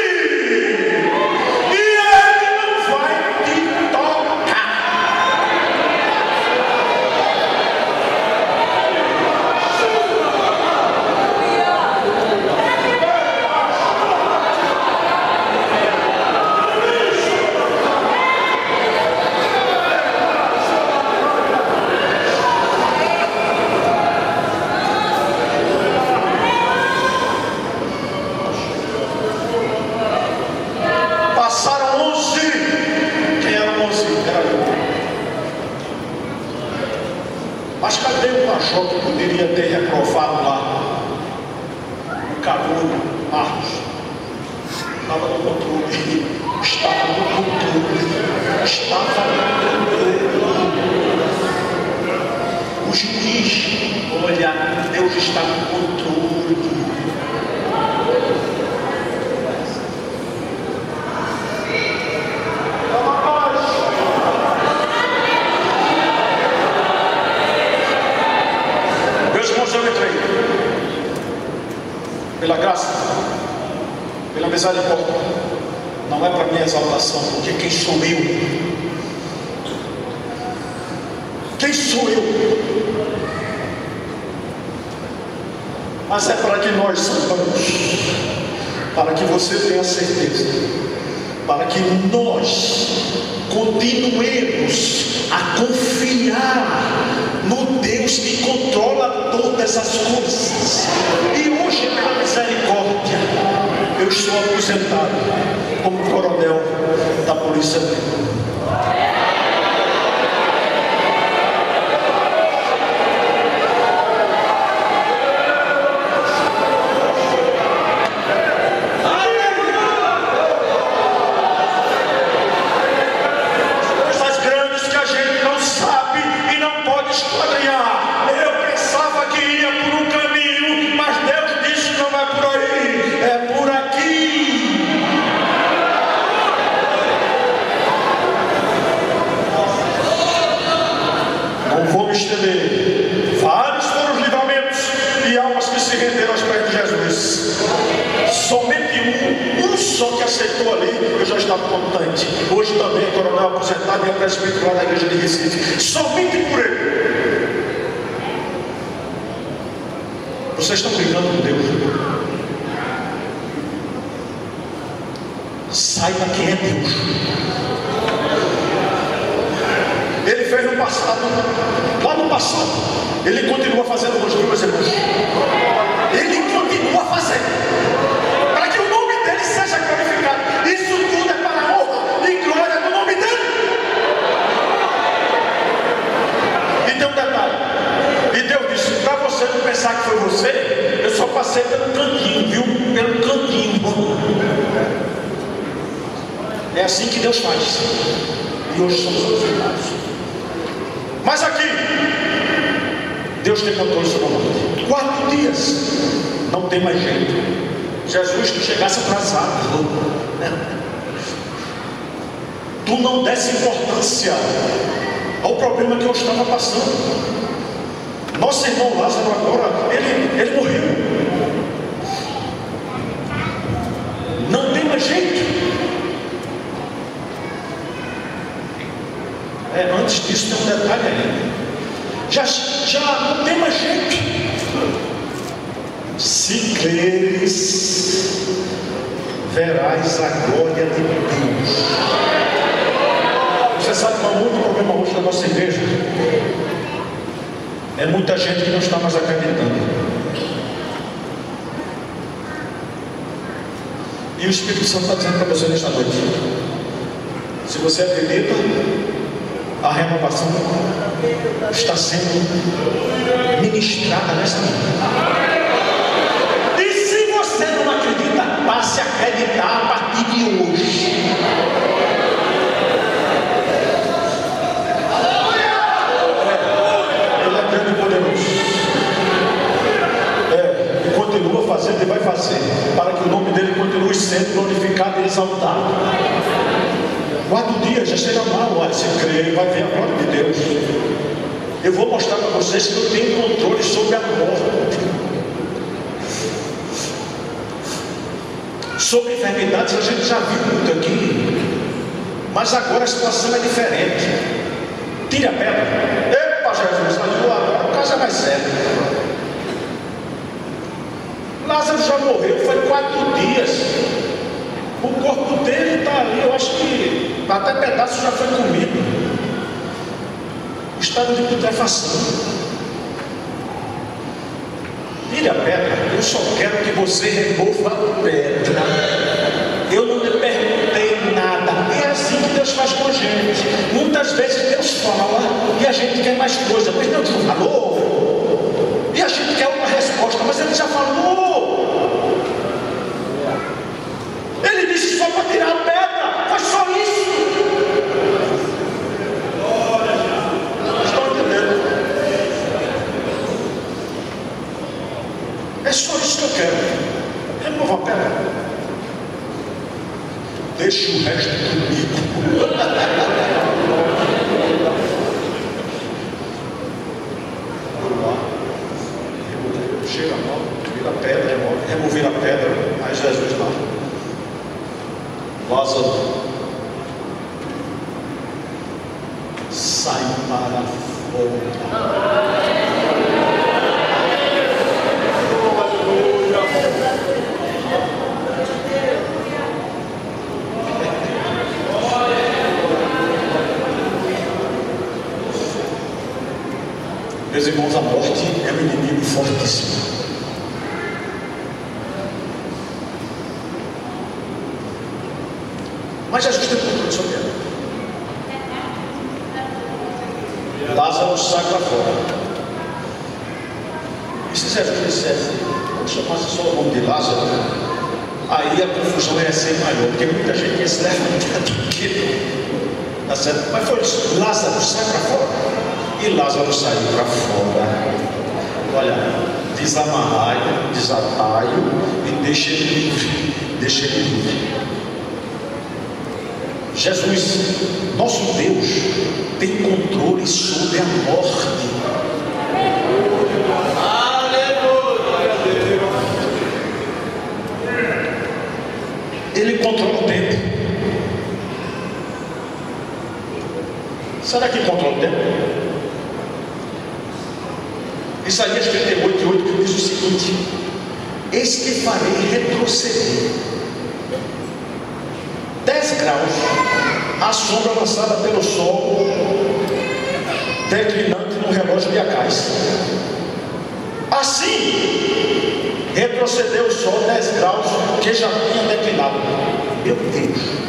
E ele não vai te tocar. Passaram 11. Quem era 11? Era eu. Mas cadê o major que poderia ter reprovado lá? O calor, Marcos. Estava no controle. Estava no controle. Estava no controle. O juiz: olha, Deus está no controle. Meus irmãos, eu entrei pela graça, pela misericórdia. Não é para minha exaltação, porque quem sou eu? Quem sou eu? Mas é para que nós saibamos, para que você tenha certeza, para que nós continuemos a confiar no Deus que controla todas as coisas. E hoje, pela misericórdia, eu estou aposentado como coronel da Polícia Militar. Vários foram os livramentos e almas que se renderam aos pés de Jesus. Somente um só que aceitou ali, eu já estava contente. Hoje também é coronel aposentado e é presbítero lá da igreja de Recife. Somente por ele. Vocês estão brincando com Deus? Saiba quem é Deus. Ele fez no passado, lá no passado, ele continua fazendo hoje, meus irmãos. Ele continua fazendo, para que o nome dele seja glorificado. Isso tudo é para a honra e glória do nome dele. E tem um detalhe: e Deus disse, para você não pensar que foi você, eu só passei pelo cantinho, viu? Pelo cantinho. É assim que Deus faz. E hoje somos glorificados. Mas aqui, Deus tem controle sobre a morte. 4 dias, não tem mais jeito. Jesus, tu chegasse atrasado, tu não desse importância ao problema que eu estava passando. Nosso irmão Lázaro agora, ele morreu. Não tem mais jeito. Antes disso tem um detalhe ainda. Já não tem mais jeito. Se creres, verás a glória de Deus. Você sabe qual é o único problema hoje da nossa igreja? É muita gente que não está mais acreditando. E o Espírito Santo está dizendo para você nesta noite: se você acredita, a renovação está sendo ministrada nessa noite. E se você não acredita, passe a acreditar a partir de hoje. Ele é grande e poderoso. E continua fazendo e vai fazer, para que o nome dele continue sendo glorificado e exaltado. 4 dias já será mal, olha, se crer, vai ver a glória de Deus. Eu vou mostrar para vocês que eu tenho controle sobre a morte, sobre enfermidades. A gente já viu muito aqui, mas agora a situação é diferente. Tira a pedra. Epa, Jesus, agora a casa vai certo. Lázaro já morreu, foi 4 dias. O corpo dele está ali, eu acho que até pedaço já foi comido. Estado de putrefação. Tire a pedra. Eu só quero que você remova a pedra. Eu não lhe perguntei nada. É assim que Deus faz com a gente. Muitas vezes Deus fala e a gente quer mais coisa, mas Deus não falou. E a gente quer uma resposta, mas Ele já falou. Ele disse só para tirar a pedra. Foi só isso. Estão entendendo? É só isso que eu quero. Remova a pedra. Deixa o resto comigo. Chega a mão, vira a pedra, remover a pedra. Aí Jesus lá. Lázaro, sai para fora. Meus irmãos, a morte é um inimigo fortíssimo. Mas Jesus tem controle sobre ela. Lázaro sai para fora. E se Jesus dissesse, vamos chamar só o nome de Lázaro, aí a confusão ia ser maior, porque muita gente ia se levantar daquilo. Tá certo? Mas foi isso. Lázaro sai para fora. E Lázaro saiu para fora. Olha, desamarrai-o, desatai-o e deixa ele livre. Deixa ele livre. Jesus, nosso Deus, tem controle sobre a morte. Ele controla o tempo. Será que controla o tempo? Isaías 38:8 diz o seguinte: eis que farei retroceder 10 graus a sombra lançada pelo sol declinante no relógio de Acais. Assim retrocedeu o sol 10 graus que já tinha declinado. Meu Deus!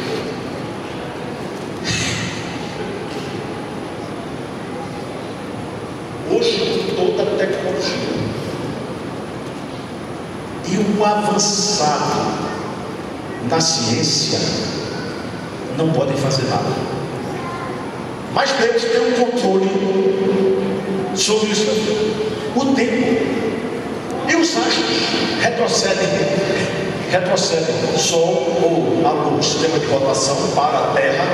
Hoje, com toda a tecnologia e o avançado da ciência, não podem fazer nada. Mas Deus tem um controle sobre o tempo. E os astros retrocedem. O Sol ou a Lua, o sistema de rotação para a Terra,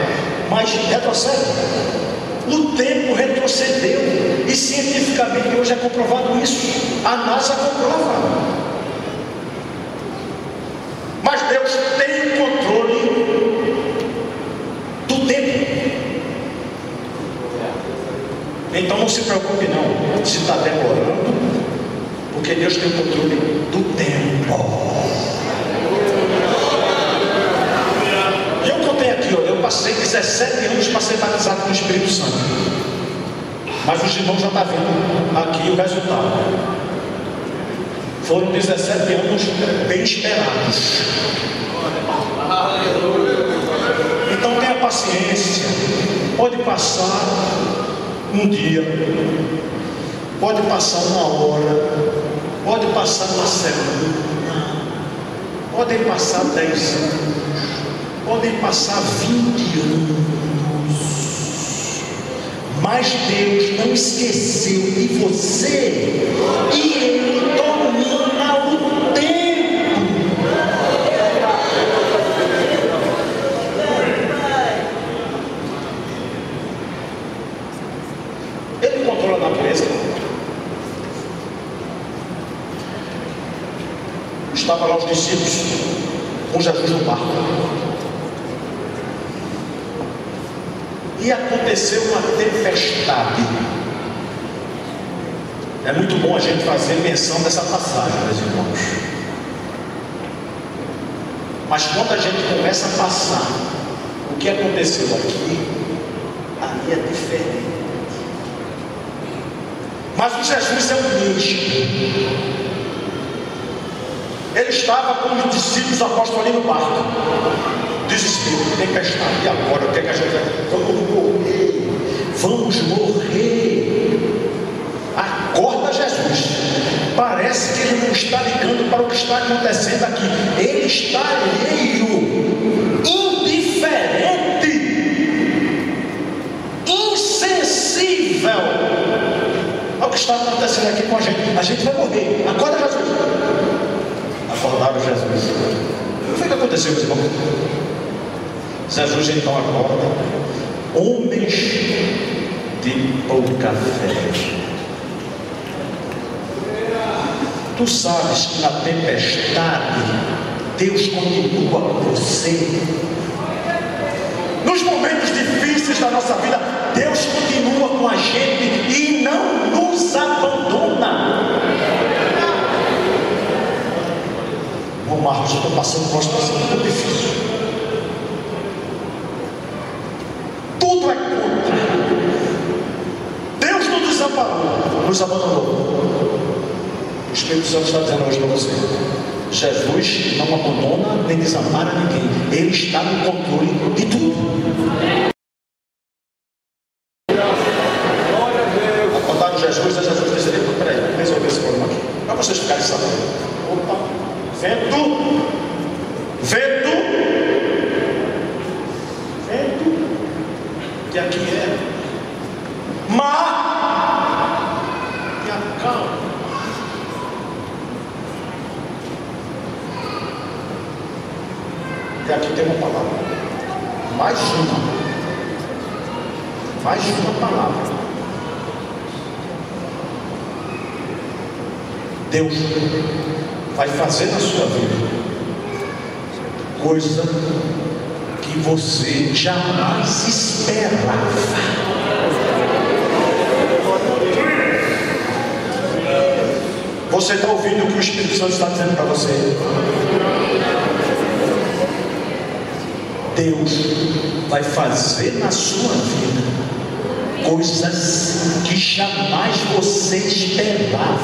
mas retrocedem. O tempo retrocedeu. E cientificamente hoje é comprovado isso. A NASA comprova. Mas Deus tem o controle do tempo. Então não se preocupe não se está demorando, porque Deus tem o controle do tempo. E eu contei aqui, olha, eu passei 17 anos para ser batizado com o Espírito Santo. Mas os irmãos já estão vendo aqui o resultado. Foram 17 anos bem esperados. Então tenha paciência. Pode passar um dia, pode passar uma hora, pode passar uma semana, podem passar 10 anos, podem passar 20 anos, mas Deus não esqueceu de você e Ele domina o tempo. Ele controla a natureza. Estavam lá os discípulos com Jesus no barco. E aconteceu uma tempestade. É muito bom a gente fazer menção dessa passagem, meus irmãos. Mas quando a gente começa a passar o que aconteceu aqui, ali é diferente. Mas o Jesus é o mesmo. Ele estava com os discípulos apóstolos ali no barco. Desespero, tempestade. E agora? O que é que a gente vai fazer? Vamos morrer. Vamos morrer. Acorda, Jesus. Parece que ele não está ligando para o que está acontecendo aqui. Ele está alheio, indiferente, insensível ao que está acontecendo aqui com a gente. A gente vai morrer. Acorda, Jesus. Acordaram Jesus. O que foi que aconteceu, meus irmãos? Jesus então acorda. Homens de pouca fé. Tu sabes que na tempestade Deus continua com você. Nos momentos difíceis da nossa vida, Deus continua com a gente e não nos abandona. Bom, Marcos, eu estou passando por uma situação muito difícil. Tudo é contra. Deus nos desamparou, nos abandonou. O Espírito Santo está dizendo hoje para você: Jesus não abandona nem desampara ninguém. Ele está no controle de tudo. Acordaram Jesus, e Jesus disse: peraí, resolver esse problema aqui. Para vocês ficarem sabendo. Opa, vento, vento, vento, que aqui é mar, e acalma. E aqui tem uma palavra, mais uma palavra. Deus vai fazer na sua vida coisa que você jamais esperava. Você está ouvindo o que o Espírito Santo está dizendo para você? Deus vai fazer na sua vida coisas que jamais você esperava.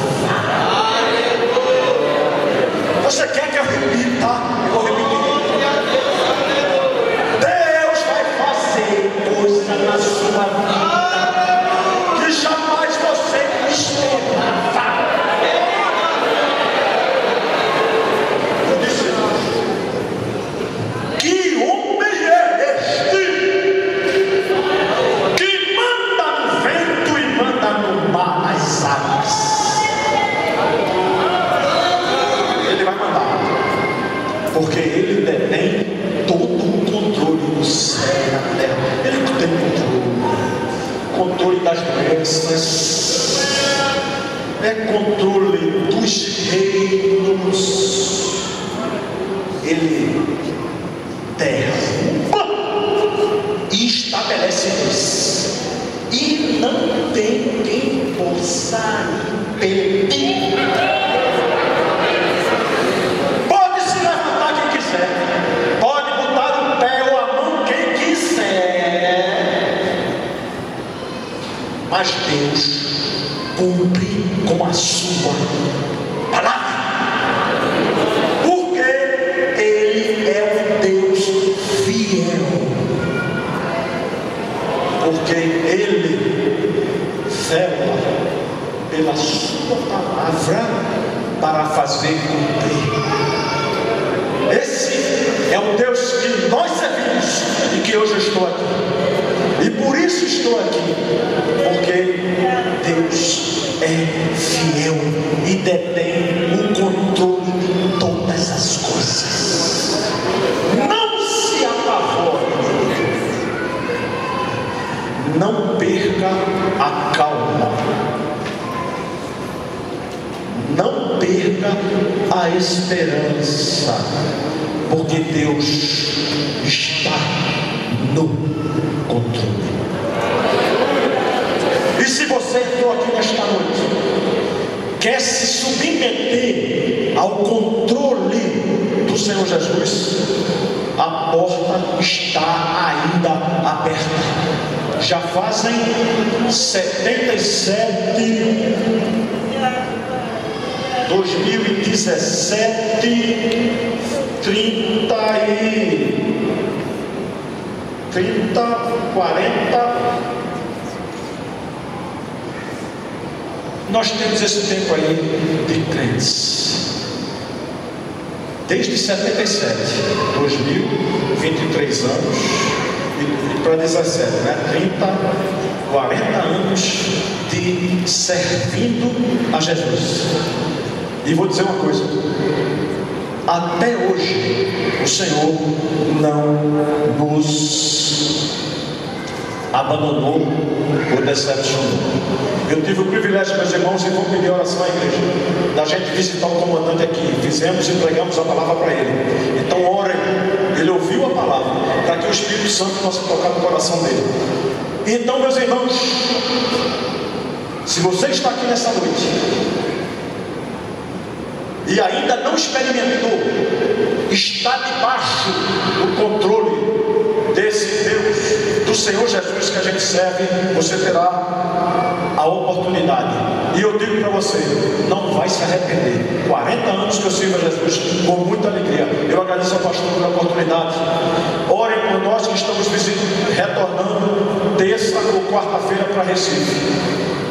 Você quer que eu repita? Eu vou repetir. Deus vai fazer coisas na sua vida que jamais você esperava. é controle dos reinos. Ele derruba e estabelece luz, e não tem quem possa impedir. Pode se levantar quem quiser, pode botar o pé ou a mão quem quiser, mas Deus cumpre com a sua palavra, porque Ele é um Deus fiel, porque Ele zela pela sua palavra para fazer cumprir. Esse é o Deus que nós servimos e que hoje eu estou aqui, e por isso estou aqui, porque Deus é fiel e detém o controle de todas as coisas. Não se apavore, não perca a calma, não perca a esperança, porque Deus está no controle. E se você entrou aqui nesta noite, quer se submeter ao controle do Senhor Jesus, a porta está ainda aberta. Já fazem 2017, 40. Nós temos esse tempo aí de crentes. Desde 77, 2023 anos, e para 17, né? 40 anos de servindo a Jesus. E vou dizer uma coisa: até hoje o Senhor não nos abandonou ou decepcionou. Eu tive o privilégio, meus irmãos, e vou pedir oração à igreja, da gente visitar o comandante aqui. Fizemos e entregamos a palavra para ele. Então orem, ele ouviu a palavra, para que o Espírito Santo possa tocar no coração dele. Então, meus irmãos, se você está aqui nessa noite e ainda não experimentou, está debaixo do controle desse Deus, do Senhor Jesus que a gente serve, você terá a oportunidade. E eu digo para você, não vai se arrepender. 40 anos que eu sirvo a Jesus com muita alegria. Eu agradeço ao pastor pela oportunidade. Orem por nós que estamos retornando terça ou quarta-feira para Recife.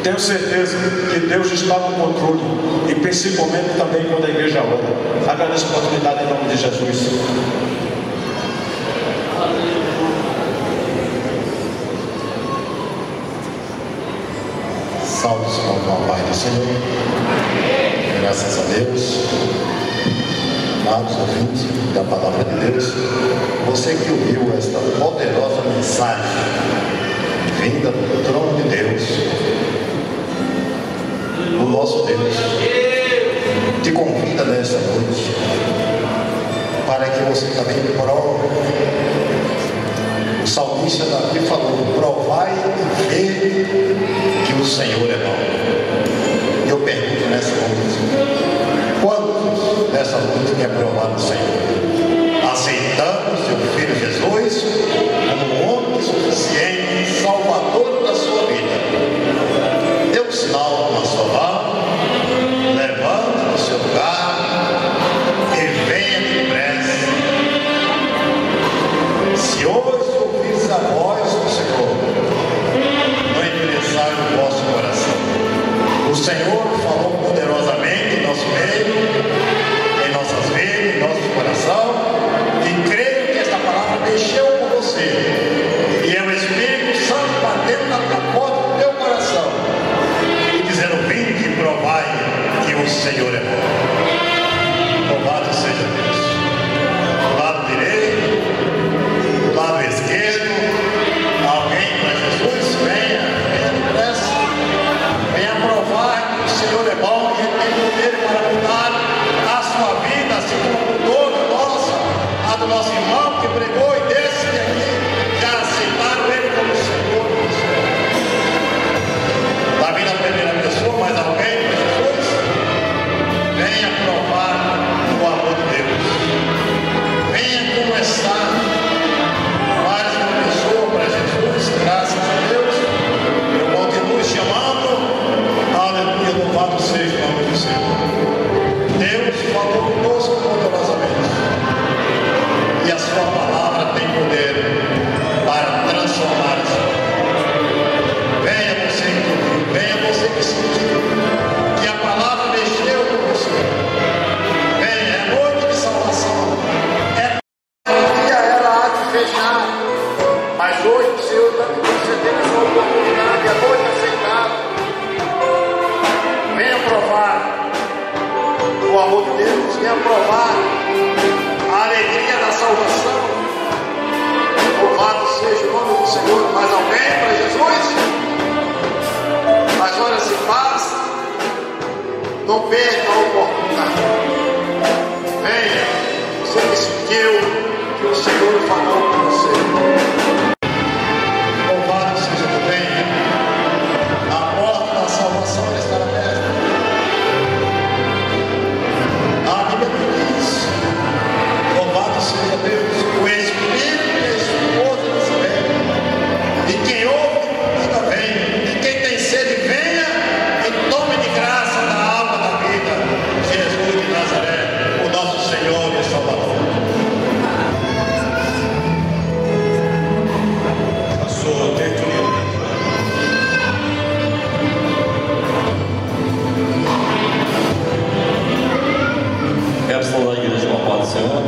Tenho certeza que Deus está no controle, e principalmente também quando a igreja ora. Agradeço a oportunidade em nome de Jesus. Salve-se com a paz do Senhor. Graças a Deus. Amados ouvintes da palavra de Deus, você que ouviu esta poderosa mensagem vinda do trono de Deus, o nosso Deus te convida nesta noite para que você também prove. O salmista Davi falou: provai e vê que o Senhor é bom. E eu pergunto nessa noite: quantos nessa noite quer provar o Senhor? Aceitando seu Filho Jesus como um homem suficiente, salvador da sua vida. Dê um sinal com a sua mão, levante do seu lugar e venha depressa. Se hoje ouvires a voz do Senhor, não endureçai o vosso coração. O Senhor falou poderosamente em nosso meio, em nossas vidas, em nosso coração, e creio que esta palavra mexeu com você, e é o Espírito Santo batendo na porta do teu coração e dizendo: vinde e provai que o Senhor é bom. Louvado seja Deus. Do lado direito, do lado esquerdo, alguém para Jesus, venha depressa, venha provar que o Senhor Senhor é bom e Ele tem poder para mudar a sua vida, assim como mudou a nossa, a do nosso irmão que pregou e desse aqui já aceitaram Ele como Senhor. Davi na primeira pessoa, mas alguém, Jesus, venha provar o amor de Deus. Venha começar mais uma pessoa para Jesus, graças a Deus. Eu continuo chamando, aleluia, louvado seja o nome do Senhor. Deus falou conosco poderosamente, e a sua palavra tem poder para transformar a sua vida. Venha você que ouviu, venha você que sentiu que a palavra mexeu com você. Venha, é noite de salvação. Um dia ela há de fechar, mas hoje o Senhor está me concedendo essa oportunidade, é noite aceitada. Venha provar o amor de Deus, venha provar a alegria da salvação. Louvado seja o nome do Senhor. Mais alguém para Jesus? As horas se passam, não perca a oportunidade. Venha, você que sentiu que o Senhor falou com você. Louvado seja também. A porta da salvação está aberta. A Bíblia diz: louvado seja Deus, o Espírito e a esposa de Israel. E quem ouve, diga venha. E quem tem sede, venha e tome de graça da água da vida. Jesus de Nazaré, o nosso Senhor e Salvador. Pastor Tertulino. Quero saudar a igreja com a paz do Senhor.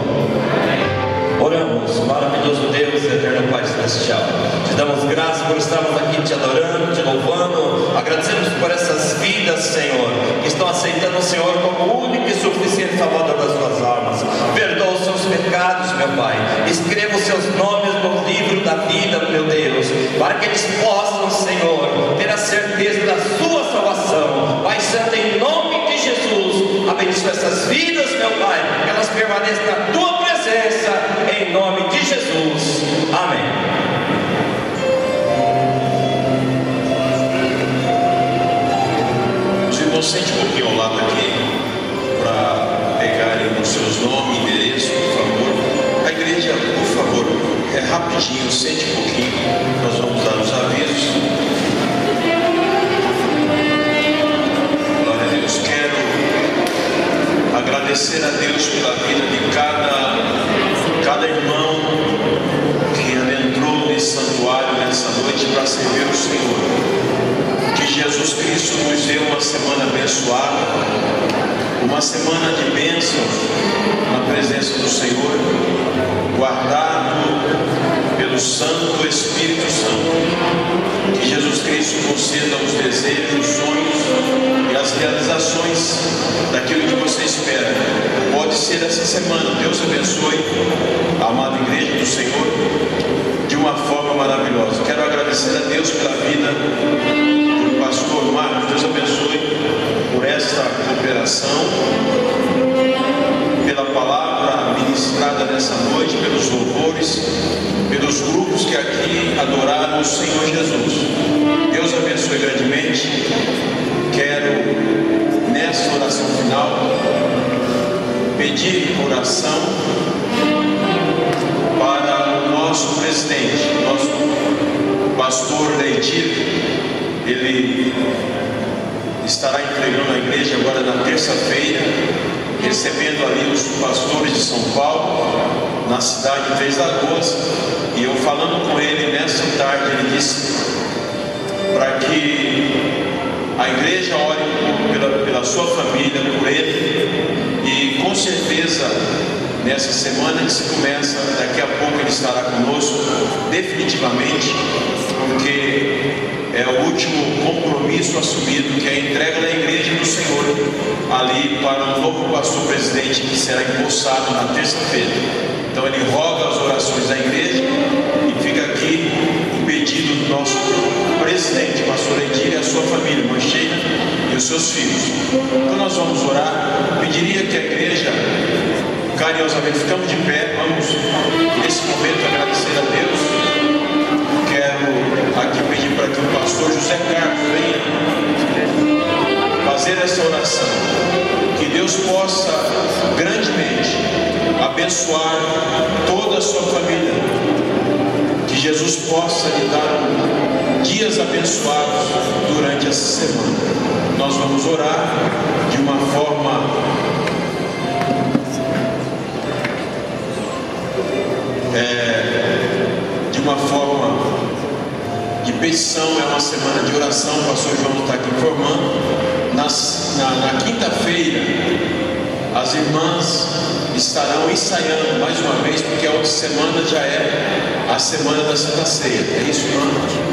Oramos, maravilhoso Deus, eterno Pai Celestial. Te damos graças por estarmos aqui te adorando, te louvando. Agradecemos por essas vidas, Senhor, que estão aceitando o Senhor como o único e suficiente Salvador das suas almas. Perdoa os seus pecados, meu Pai. Escreva os seus nomes no livro da vida, meu Deus, para que eles possam, Senhor, ter a certeza da sua salvação. Pai Santo, em nome de Jesus, abençoa essas vidas, meu Pai, que elas permaneçam na tua presença, em nome de Jesus. Amém. Os irmãos, sente um pouquinho ao lado aqui, para pegarem os seus nomes, endereço, por favor. A igreja, por favor, é rapidinho, sente um pouquinho, nós vamos dar os avisos. Glória a Deus. Quero agradecer a Deus pela vida de cada irmão que adentrou nesse santuário nessa noite para servir o Senhor. Que Jesus Cristo nos dê uma semana abençoada, uma semana de bênçãos na presença do Senhor, guardado pelo Santo Espírito Santo. Que Jesus Cristo conceda os desejos, os sonhos e as realizações daquilo que você espera. Pode ser essa semana. Deus abençoe a amada igreja do Senhor de uma forma maravilhosa. Quero agradecer a Deus pela vida do pastor Marcos. Deus abençoe por esta cooperação, pela palavra ministrada nessa noite, pelos louvores, pelos grupos que aqui adoraram o Senhor Jesus. Deus abençoe grandemente. Quero, nessa oração final, pedir oração para o nosso presidente, nosso pastor Leitir. Ele estará entregando a igreja agora na terça-feira, recebendo ali os pastores de São Paulo, na cidade de Três Lagoas. E eu falando com ele nessa tarde, ele disse para que a igreja ore pela sua família, por ele, e com certeza nessa semana que se começa, daqui a pouco ele estará conosco definitivamente, porque é o último compromisso assumido, que é a entrega da igreja do Senhor ali para o novo pastor presidente que será empossado na terça-feira. Então ele roga as orações da igreja e fica aqui o pedido do nosso presidente, pastor Edir, e a sua família, irmã Sheila e o os seus filhos. Então nós vamos orar. Pediria que a igreja, carinhosamente, ficamos de pé, vamos nesse momento agradecer a Deus. Quero aqui pedir para que o pastor José Carlos venha fazer essa oração. Que Deus possa grandemente abençoar toda a sua família. Que Jesus possa lhe dar dias abençoados durante essa semana. Nós vamos orar de uma forma de petição. É uma semana de oração. O pastor João está aqui informando. Na quinta-feira, as irmãs estarão ensaiando mais uma vez, porque a outra semana já é a semana da Santa Ceia. É isso, irmã?